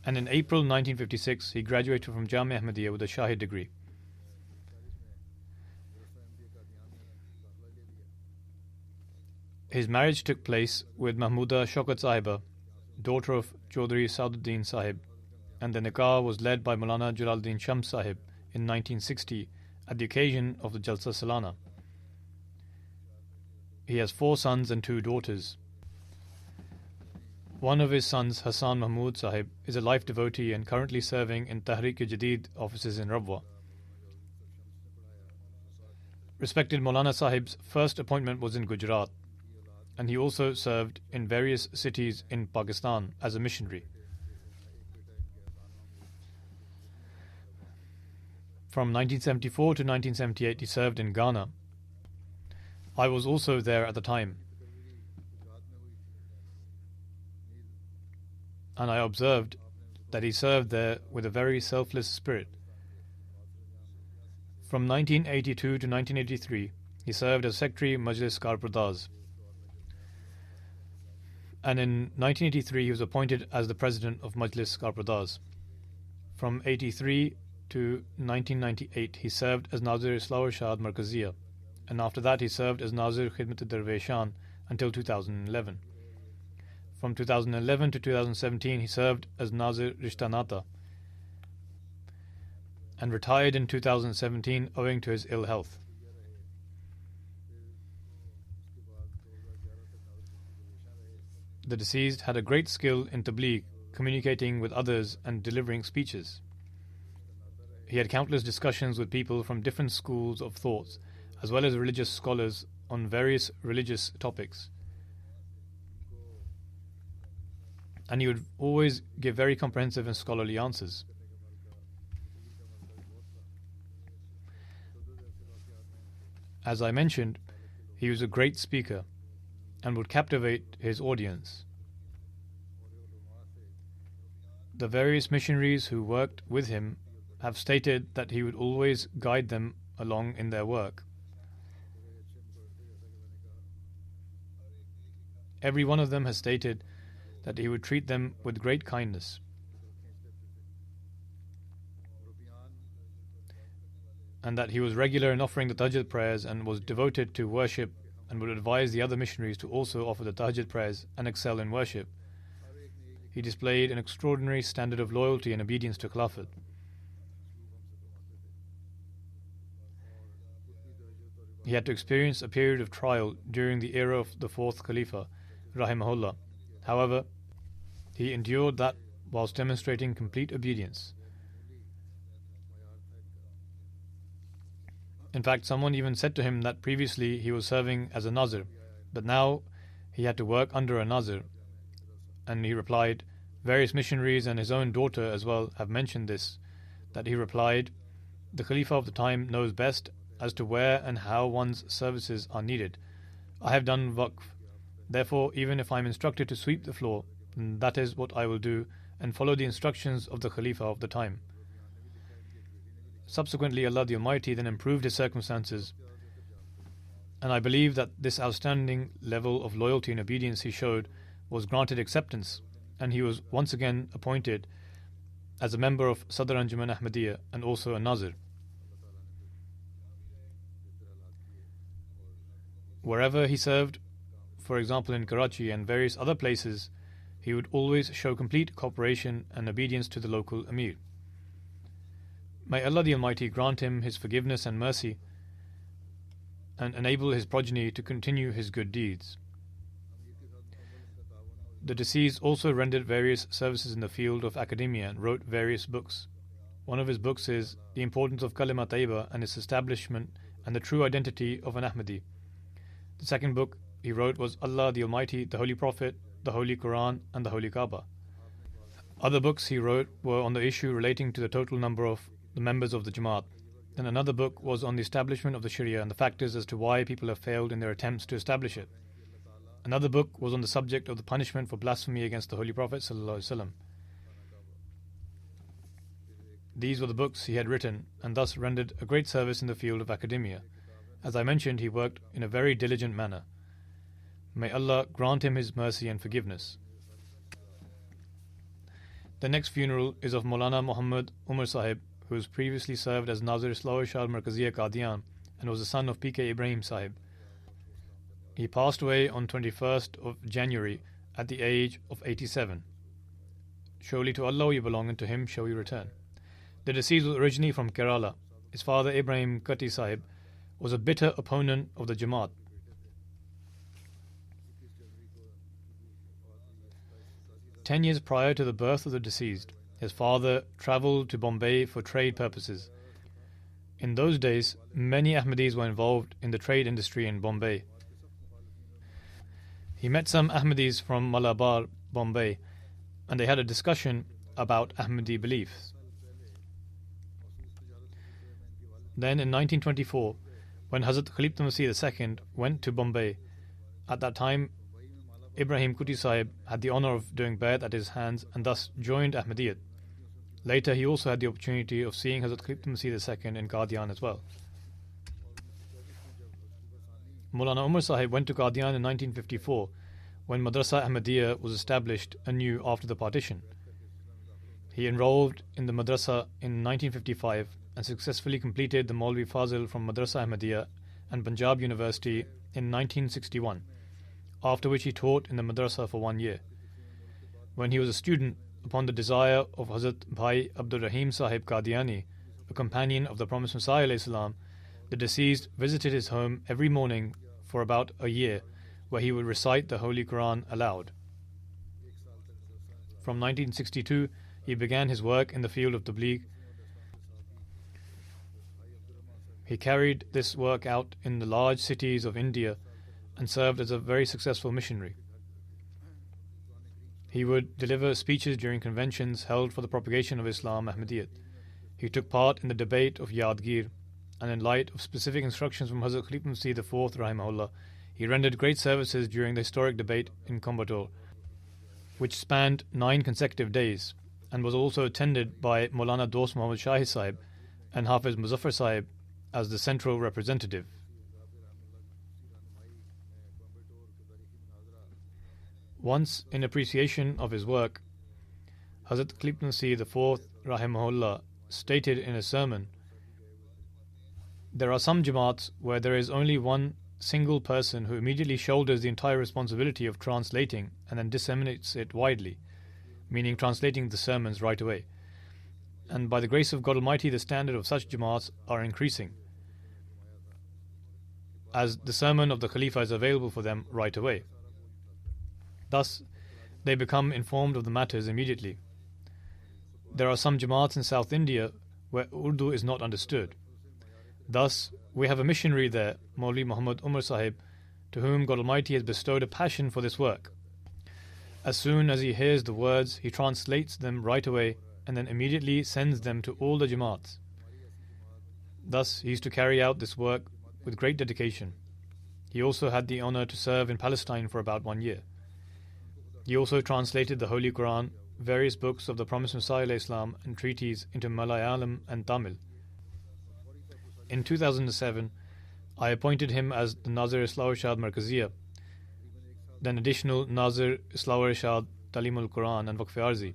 And in April 1956, he graduated from Jamia Ahmadiyya with a Shahid degree. His marriage took place with Mahmuda Shaukat Sahiba, daughter of Chaudhry Saududdin Sahib, and the nikah was led by Maulana Jalaluddin Shams Sahib in 1960 at the occasion of the Jalsa Salana. He has 4 sons and 2 daughters. One of his sons, Hassan Mahmud Sahib, is a life devotee and currently serving in Tahrik-e-Jadid offices in Rabwa. Respected Maulana Sahib's first appointment was in Gujarat, and he also served in various cities in Pakistan as a missionary. From 1974 to 1978, he served in Ghana. I was also there at the time, and I observed that he served there with a very selfless spirit. From 1982 to 1983, he served as Secretary Majlis Karpradaz. and in 1983 he was appointed as the president of Majlis Karpradaz. From 83 to 1998 he served as Nazir Islah Irshad Markaziya, and after that he served as Nazir Khidmat Darveshan until 2011. From 2011 to 2017 he served as Nazir Rishta Nata and retired in 2017 owing to his ill health. The deceased had a great skill in tabligh, communicating with others and delivering speeches. He had countless discussions with people from different schools of thoughts, as well as religious scholars on various religious topics. And he would always give very comprehensive and scholarly answers. As I mentioned, he was a great speaker and would captivate his audience. The various missionaries who worked with him have stated that he would always guide them along in their work. Every one of them has stated that he would treat them with great kindness. And that he was regular in offering the tahajjud prayers and was devoted to worship, and would advise the other missionaries to also offer the tahajjud prayers and excel in worship. He displayed an extraordinary standard of loyalty and obedience to Khilafat. He had to experience a period of trial during the era of the fourth Khalifa, Rahimahullah. However, he endured that whilst demonstrating complete obedience. In fact, someone even said to him that previously he was serving as a Nazir, but now he had to work under a Nazir. And he replied, various missionaries and his own daughter as well have mentioned this, that he replied, the Khalifa of the time knows best as to where and how one's services are needed. I have done waqf. Therefore, even if I am instructed to sweep the floor, then that is what I will do and follow the instructions of the Khalifa of the time. Subsequently, Allah the Almighty then improved his circumstances, and I believe that this outstanding level of loyalty and obedience he showed was granted acceptance, and he was once again appointed as a member of Sadr Anjuman Ahmadiyya and also a Nazir. Wherever he served, for example in Karachi and various other places, he would always show complete cooperation and obedience to the local Amir. May Allah the Almighty grant him his forgiveness and mercy and enable his progeny to continue his good deeds. The deceased also rendered various services in the field of academia and wrote various books. One of his books is The Importance of Kalima Tayyiba and its Establishment and the True Identity of an Ahmadi. The second book he wrote was Allah the Almighty, the Holy Prophet, the Holy Quran and the Holy Kaaba. Other books he wrote were on the issue relating to the total number of the members of the Jamaat. Then another book was on the establishment of the Sharia and the factors as to why people have failed in their attempts to establish it. Another book was on the subject of the punishment for blasphemy against the Holy Prophet ﷺ. These were the books he had written and thus rendered a great service in the field of academia. As I mentioned, he worked in a very diligent manner. May Allah grant him his mercy and forgiveness. The next funeral is of Maulana Muhammad Umar Sahib, who has previously served as Nazir Islah Irshad Markaziya Qadian and was the son of P.K. Ibrahim Sahib. He passed away on 21st of January at the age of 87. Surely to Allah we belong and to him shall we return. The deceased was originally from Kerala. His father Ibrahim Katti Sahib was a bitter opponent of the Jamaat. Ten years prior to the birth of the deceased, his father travelled to Bombay for trade purposes. In those days, many Ahmadis were involved in the trade industry in Bombay. He met some Ahmadis from Malabar, Bombay, and they had a discussion about Ahmadi beliefs. Then in 1924, when Hazrat Khalifat Masih II went to Bombay, at that time Ibrahim Kuti Sahib had the honour of doing bayat at his hands and thus joined Ahmadiyyat. Later he also had the opportunity of seeing Hazrat Khalifat Masih II in Qadian as well. Maulana Umar Sahib went to Qadian in 1954 when Madrasa Ahmadiyya was established anew after the partition. He enrolled in the madrasa in 1955 and successfully completed the Maulvi Fazil from Madrasa Ahmadiyya and Punjab University in 1961, after which he taught in the madrasa for 1 year. When he was a student, upon the desire of Hazrat Bhai Abdul Rahim Sahib Qadiani, a companion of the Promised Messiah alayhi salam, the deceased visited his home every morning for about a year, where he would recite the Holy Quran aloud. From 1962, he began his work in the field of Tabligh. He carried this work out in the large cities of India and served as a very successful missionary. He would deliver speeches during conventions held for the propagation of Islam Ahmadiyyat. He took part in the debate of Yadgir, and in light of specific instructions from Hazrat Khalifa Masih IV Rahimahullah, he rendered great services during the historic debate in Coimbatore, which spanned 9 consecutive days, and was also attended by Maulana Dost Muhammad Shahi Sahib and Hafiz Muzaffar Sahib as the central representative. Once, in appreciation of his work, Hazrat Khalifa Masih IV Rahimahullah stated in a sermon, "There are some Jamaats where there is only one single person who immediately shoulders the entire responsibility of translating and then disseminates it widely," meaning translating the sermons right away. And by the grace of God Almighty, the standard of such Jamaats are increasing, as the sermon of the Khalifa is available for them right away. Thus, they become informed of the matters immediately. There are some Jamaats in South India where Urdu is not understood. Thus, we have a missionary there, Maulvi Muhammad Umar Sahib, to whom God Almighty has bestowed a passion for this work. As soon as he hears the words, he translates them right away and then immediately sends them to all the Jamaats. Thus, he used to carry out this work with great dedication. He also had the honor to serve in Palestine for about 1 year. He also translated the Holy Quran, various books of the Promised Messiah Islam, and treaties into Malayalam and Tamil. In 2007, I appointed him as the Nazir Islah Irshad Markaziya, then additional Nazir Islah Irshad Talimul Quran and Waqf Arzi.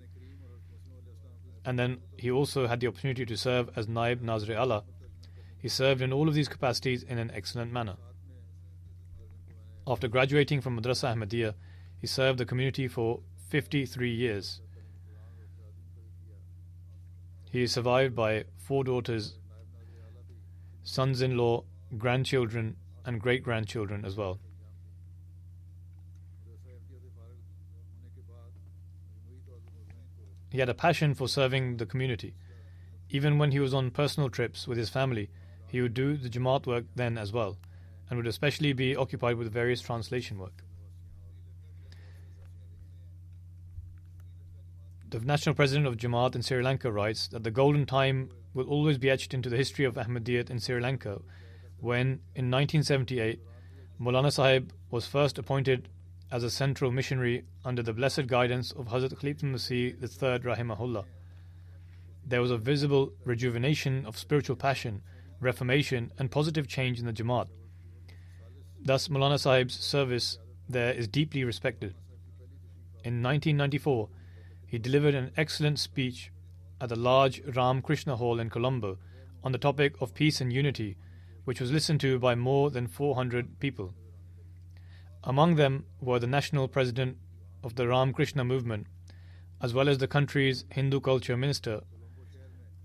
And then he also had the opportunity to serve as Naib Nazir Allah. He served in all of these capacities in an excellent manner. After graduating from Madrasa Ahmadiyya, he served the community for 53 years. He is survived by 4 daughters, sons-in-law, grandchildren, and great-grandchildren as well. He had a passion for serving the community. Even when he was on personal trips with his family, he would do the Jamaat work then as well, and would especially be occupied with various translation work. The National President of Jamaat in Sri Lanka writes that the golden time will always be etched into the history of Ahmadiyyat in Sri Lanka when, in 1978, Maulana Sahib was first appointed as a central missionary under the blessed guidance of Hazrat Khalifa Masih III Rahimahullah. There was a visible rejuvenation of spiritual passion, reformation, and positive change in the Jamaat. Thus, Maulana Sahib's service there is deeply respected. In 1994, he delivered an excellent speech at the large Ram Krishna Hall in Colombo on the topic of peace and unity, which was listened to by more than 400 people. Among them were the national president of the Ram Krishna movement, as well as the country's Hindu culture minister,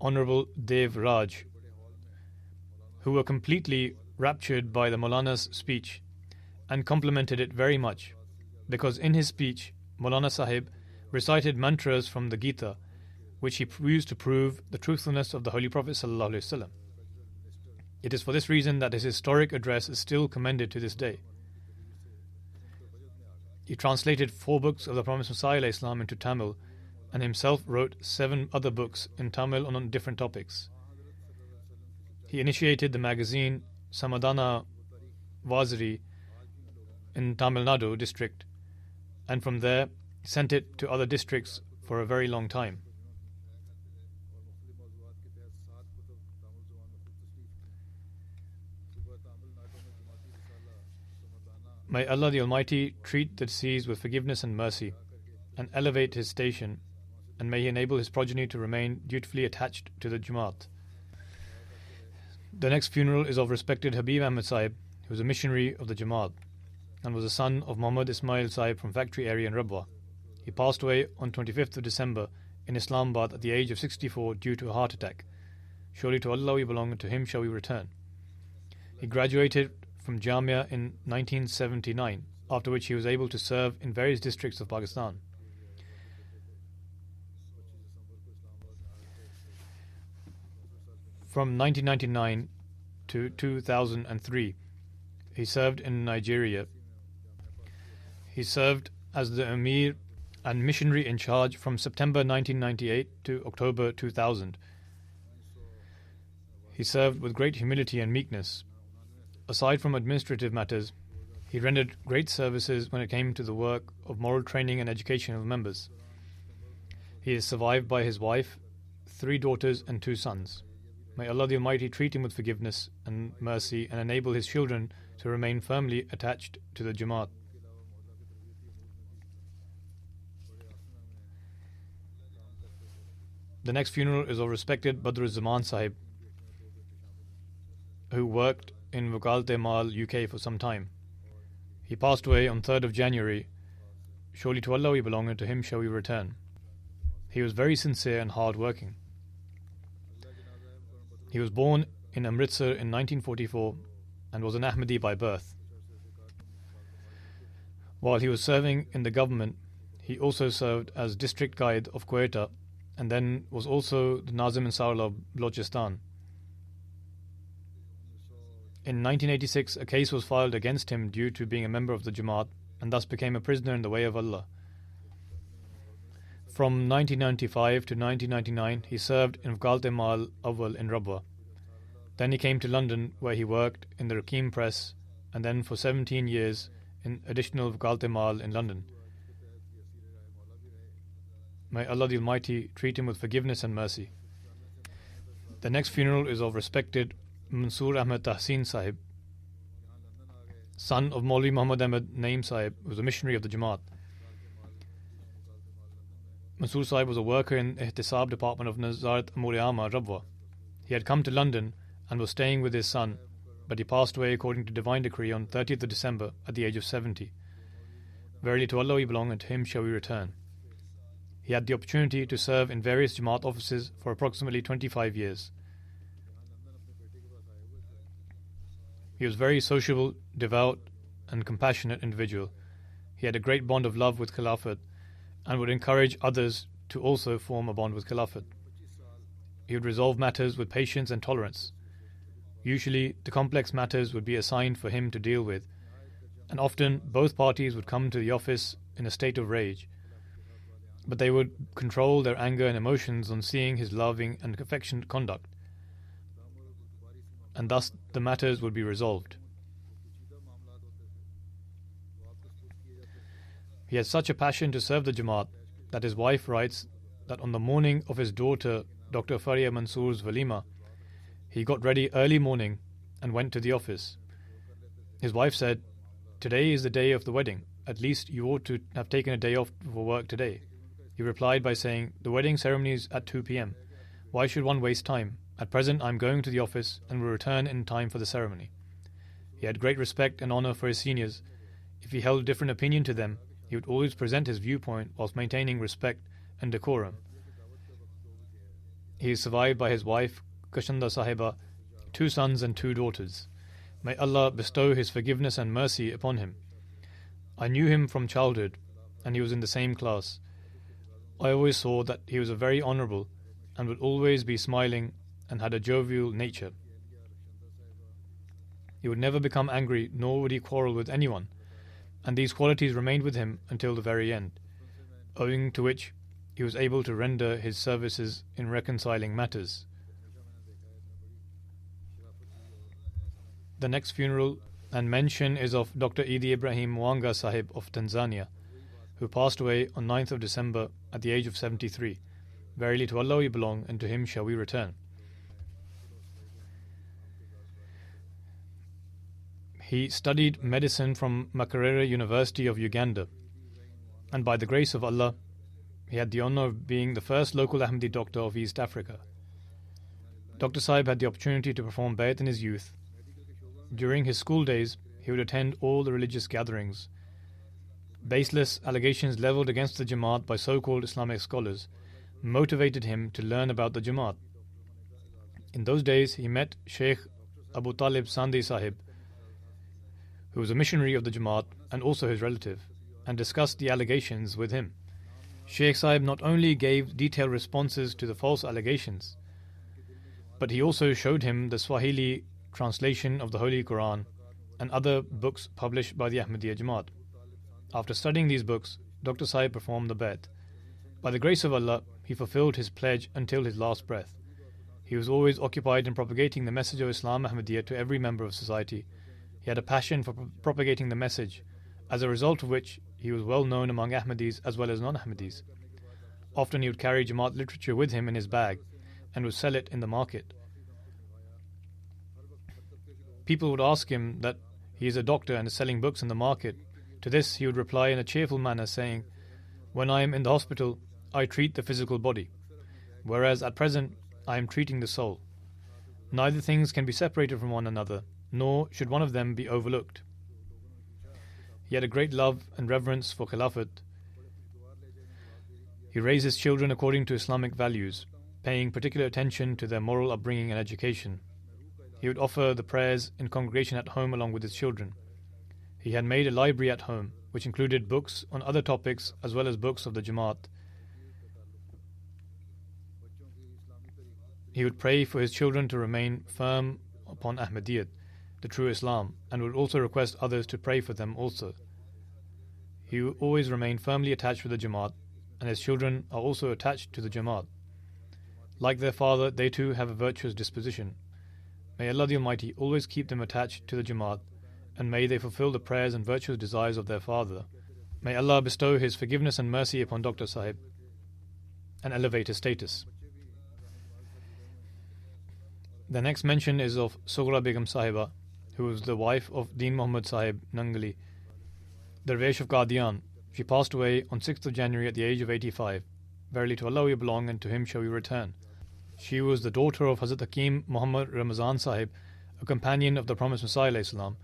Honorable Dev Raj, who were completely raptured by the Maulana's speech and complimented it very much, because in his speech, Maulana Sahib recited mantras from the Gita, which he used to prove the truthfulness of the Holy Prophet ﷺ. It is for this reason that his historic address is still commended to this day. He translated 4 books of the Promised Messiah Islam into Tamil, and himself wrote 7 other books in Tamil on different topics. He initiated the magazine Samadana Vaziri in Tamil Nadu district, and from there sent it to other districts for a very long time. May Allah the Almighty treat the deceased with forgiveness and mercy, and elevate his station, and may He enable his progeny to remain dutifully attached to the Jamaat. The next funeral is of respected Habib Ahmed Sahib, who was a missionary of the Jamaat, and was the son of Muhammad Ismail Sahib from factory area in Rabwa. He passed away on 25th of December in Islamabad at the age of 64 due to a heart attack. Surely to Allah we belong, and to Him shall we return. He graduated from Jamia in 1979, after which he was able to serve in various districts of Pakistan. From 1999 to 2003, he served in Nigeria. He served as the Emir and missionary in charge from September 1998 to October 2000. He served with great humility and meekness. Aside from administrative matters, he rendered great services when it came to the work of moral training and education of members. He is survived by his wife, 3 daughters and 2 sons. May Allah the Almighty treat him with forgiveness and mercy and enable his children to remain firmly attached to the Jamaat. The next funeral is of respected Badruz Zaman Sahib, who worked in Wakalat Mal, UK for some time. He passed away on 3rd of January. Surely to Allah we belong, and to Him shall we return. He was very sincere and hard-working. He was born in Amritsar in 1944 and was an Ahmadi by birth. While he was serving in the government, he also served as district guide of Quetta and then was also the Nazim Ansar of Balochistan. In 1986, a case was filed against him due to being a member of the Jamaat and thus became a prisoner in the way of Allah. From 1995 to 1999, he served in Wakalat Mal Awwal in Rabwa. Then he came to London, where he worked in the Rakim Press, and then for 17 years in additional Wakalat Mal in London. May Allah the Almighty treat him with forgiveness and mercy. The next funeral is of respected Mansoor Ahmed Tahsin Sahib, son of Maulvi Muhammad Ahmed Naim Sahib, who was a missionary of the Jamaat. Mansoor Sahib was a worker in Ihtisab department of Nazarat Amur-e-Amma, Rabwa. He had come to London and was staying with his son, but he passed away according to divine decree on 30th of December at the age of 70. Verily to Allah we belong, and to Him shall we return. He had the opportunity to serve in various Jamaat offices for approximately 25 years. He was a very sociable, devout, and compassionate individual. He had a great bond of love with Khilafat and would encourage others to also form a bond with Khilafat. He would resolve matters with patience and tolerance. Usually, the complex matters would be assigned for him to deal with, and often both parties would come to the office in a state of rage. But they would control their anger and emotions on seeing his loving and affectionate conduct, and thus the matters would be resolved. He had such a passion to serve the Jamaat that his wife writes that on the morning of his daughter Dr. Faria Mansoor's Walima, he got ready early morning and went to the office. His wife said, "Today is the day of the wedding. At least you ought to have taken a day off for work today." He replied by saying, "The wedding ceremony is at 2 p.m. Why should one waste time? At present I am going to the office and will return in time for the ceremony." He had great respect and honor for his seniors. If he held a different opinion to them, he would always present his viewpoint whilst maintaining respect and decorum. He is survived by his wife, Kashanda Sahiba, 2 sons and 2 daughters. May Allah bestow His forgiveness and mercy upon him. I knew him from childhood, and he was in the same class. I always saw that he was a very honorable and would always be smiling and had a jovial nature. He would never become angry, nor would he quarrel with anyone, and these qualities remained with him until the very end, owing to which he was able to render his services in reconciling matters. The next funeral and mention is of Dr. Idi Ibrahim Mwanga Sahib of Tanzania, who passed away on 9th of December at the age of 73. Verily to Allah we belong, and to Him shall we return. He studied medicine from Makerere University of Uganda, and by the grace of Allah, he had the honor of being the first local Ahmadi doctor of East Africa. Dr. Sahib had the opportunity to perform bayat in his youth. During his school days, he would attend all the religious gatherings. Baseless allegations leveled against the Jamaat by so-called Islamic scholars motivated him to learn about the Jamaat. In those days, he met Sheikh Abu Talib Sandi Sahib, who was a missionary of the Jamaat and also his relative, and discussed the allegations with him. Sheikh Sahib not only gave detailed responses to the false allegations, but he also showed him the Swahili translation of the Holy Quran and other books published by the Ahmadiyya Jamaat. After studying these books, Dr. Sahib performed the bayat. By the grace of Allah, he fulfilled his pledge until his last breath. He was always occupied in propagating the message of Islam Ahmadiyya to every member of society. He had a passion for propagating the message, as a result of which he was well known among Ahmadis as well as non-Ahmadis. Often he would carry Jamaat literature with him in his bag and would sell it in the market. People would ask him that he is a doctor and is selling books in the market. To this he would reply in a cheerful manner saying, "When I am in the hospital, I treat the physical body, whereas at present I am treating the soul. Neither things can be separated from one another, nor should one of them be overlooked." He had a great love and reverence for Khilafat. He raised his children according to Islamic values, paying particular attention to their moral upbringing and education. He would offer the prayers in congregation at home along with his children. He had made a library at home, which included books on other topics as well as books of the Jamaat. He would pray for his children to remain firm upon Ahmadiyyat, the true Islam, and would also request others to pray for them also. He would always remain firmly attached with the Jamaat, and his children are also attached to the Jamaat. Like their father, they too have a virtuous disposition. May Allah the Almighty always keep them attached to the Jamaat, and may they fulfill the prayers and virtuous desires of their father. May Allah bestow His forgiveness and mercy upon Dr. Sahib and elevate his status. The next mention is of Sughra Begum Sahiba, who was the wife of Deen Muhammad Sahib Nangali, Darwesh of Qadian. She passed away on 6th of January at the age of 85. Verily to Allah we belong and to Him shall we return. She was the daughter of Hazrat Hakim Muhammad Ramazan Sahib, a companion of the Promised Messiah alayhi salam.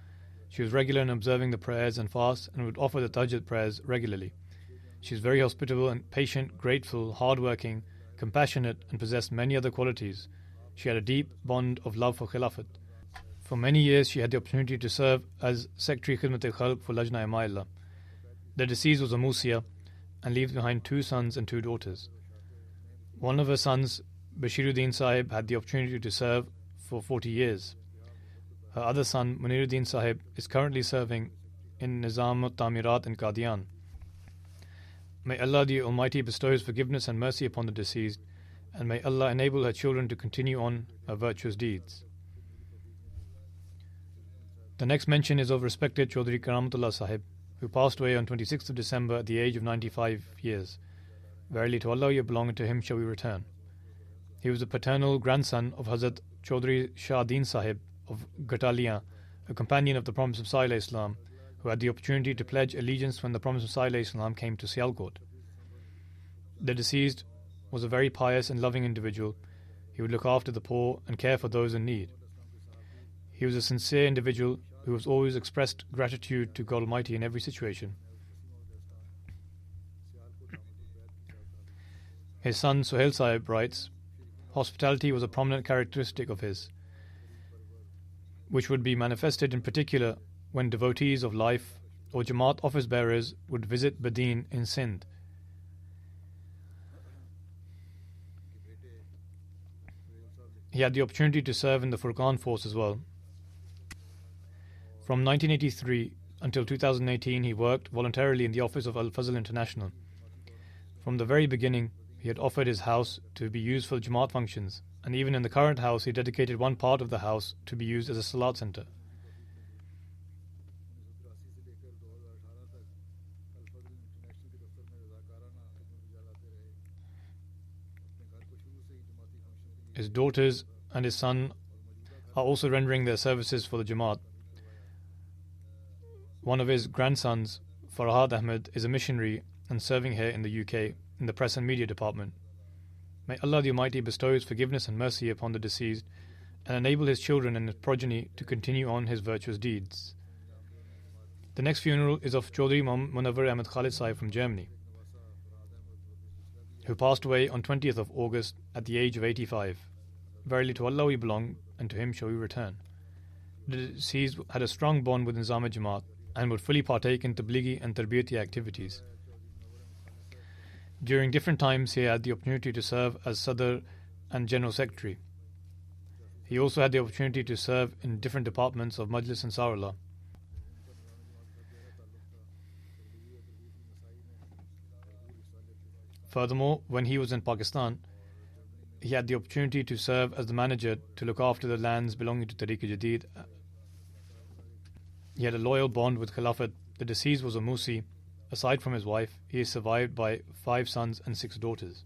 She was regular in observing the prayers and fasts and would offer the tahajjud prayers regularly. She was very hospitable and patient, grateful, hard-working, compassionate, and possessed many other qualities. She had a deep bond of love for Khilafat. For many years she had the opportunity to serve as Secretary Khidmat-e-Khalq for Lajna Imaillah. The deceased was a Musia and leaves behind 2 sons and 2 daughters. One of her sons, Bashiruddin Sahib, had the opportunity to serve for 40 years. Her other son, Muniruddin Sahib, is currently serving in Nizam al-Tamirat in Qadian. May Allah the Almighty bestow His forgiveness and mercy upon the deceased, and may Allah enable her children to continue on her virtuous deeds. The next mention is of respected Chaudhry Karamatullah Sahib, who passed away on 26th of December at the age of 95 years. Verily to Allah we belong and to Him shall we return. He was the paternal grandson of Hazrat Chaudhry Shah Deen Sahib of Gataliya, a companion of the Promised Messiah Islam, who had the opportunity to pledge allegiance when the Promised Messiah Islam came to Sialkot. The deceased was a very pious and loving individual. He would look after the poor and care for those in need. He was a sincere individual who has always expressed gratitude to God Almighty in every situation. His son Suhail Sahib writes, "Hospitality was a prominent characteristic of his, which would be manifested in particular when devotees of life or Jamaat office bearers would visit Badin in Sindh. He had the opportunity to serve in the Furqan force as well. From 1983 until 2018, he worked voluntarily in the office of Al-Fazl International. From the very beginning, he had offered his house to be used for Jamaat functions, and even in the current house, he dedicated one part of the house to be used as a Salat center. His daughters and his son are also rendering their services for the Jamaat. One of his grandsons, Farhad Ahmed, is a missionary and serving here in the UK in the press and media department. May Allah the Almighty bestow His forgiveness and mercy upon the deceased and enable his children and his progeny to continue on his virtuous deeds. The next funeral is of Chaudhry Munawwar Ahmed Khalid Sahib from Germany, who passed away on 20th of August at the age of 85. Verily to Allah we belong, and to Him shall we return. The deceased had a strong bond with Nizam-e-Jamaat and would fully partake in tablighi and tarbiyati activities. During different times he had the opportunity to serve as Sadr and General Secretary. He also had the opportunity to serve in different departments of Majlis Ansarullah. Furthermore, when he was in Pakistan, he had the opportunity to serve as the manager to look after the lands belonging to Tariq-e-Jadid. He had a loyal bond with Khilafat. The deceased was a Musi. Aside from his wife, he is survived by 5 sons and 6 daughters.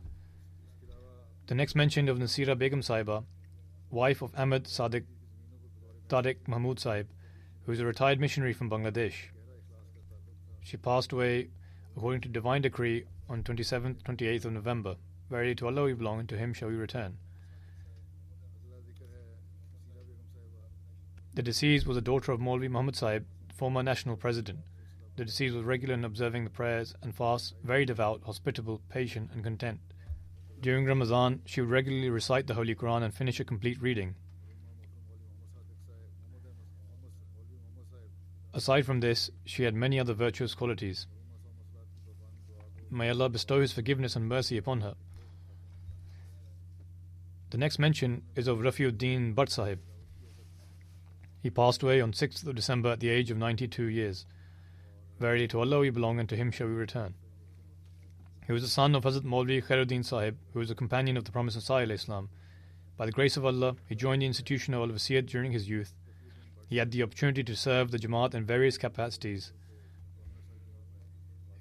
The next mention of Nasira Begum Sahiba, wife of Ahmed Sadiq Tariq Mahmud Sahib, who is a retired missionary from Bangladesh. She passed away according to divine decree on 27th, 28th of November. Verily to Allah we belong, and to Him shall we return. The deceased was a daughter of Maulvi Muhammad Sahib, former national president. The deceased was regular in observing the prayers and fasts, very devout, hospitable, patient, and content. During Ramadan, she would regularly recite the Holy Quran and finish a complete reading. Aside from this, she had many other virtuous qualities. May Allah bestow His forgiveness and mercy upon her. The next mention is of Rafiuddin Bhatt Sahib. He passed away on 6th of December at the age of 92 years. Verily to Allah we belong, and to Him shall we return. He was the son of Hazrat Maulvi Khairuddin Sahib, who was a companion of the Promised Messiah Islam. By the grace of Allah, he joined the institution of Al-Wasiyat during his youth. He had the opportunity to serve the Jamaat in various capacities.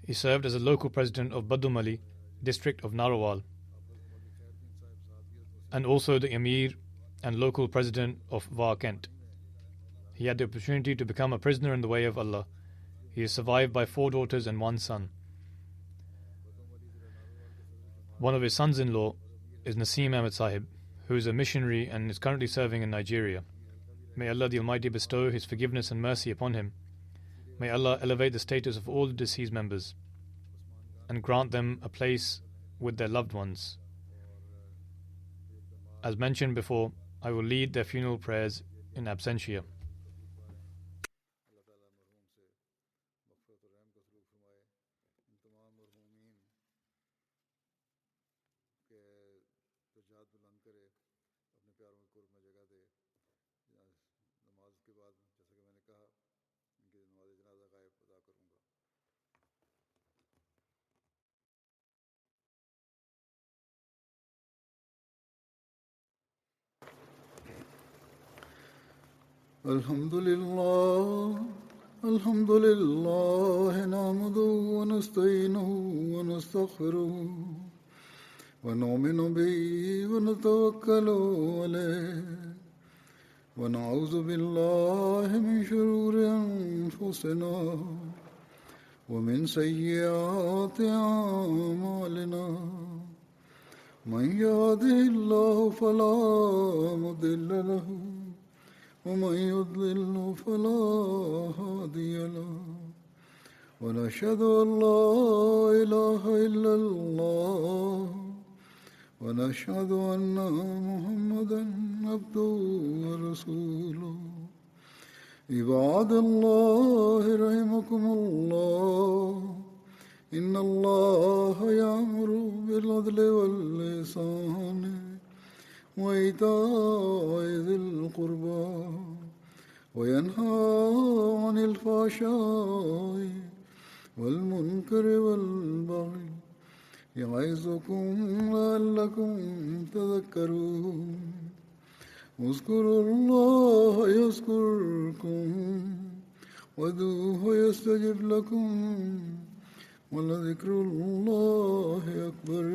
He served as a local president of Badumali, district of Narawal, and also the Emir and local president of Wa Kent. He had the opportunity to become a prisoner in the way of Allah. He is survived by 4 daughters and 1 son. One of his sons-in-law is Naseem Ahmed Sahib, who is a missionary and is currently serving in Nigeria. May Allah the Almighty bestow His forgiveness and mercy upon him. May Allah elevate the status of all the deceased members and grant them a place with their loved ones. As mentioned before, I will lead their funeral prayers in absentia. الحمد لله نحمده ونستعينه ونستغفره ونؤمن به ونتوكل عليه ونعوذ بالله من شرور أنفسنا ومن سيئات أعمالنا من يهده الله فلا مضل له ومن يضلل فلا هادي له ونشهد أن لا إله إلا الله ونشهد أن محمدا عبده ورسوله عباد الله رحمكم الله إن الله يأمر بالعدل والإحسان وإيتاء ذي القربى وينهى عن الفحشاء والمنكر والبغي يعظكم لعلكم تذكرون اذكروا الله يذكركم وادعوه يستجب لكم ولذكر الله أكبر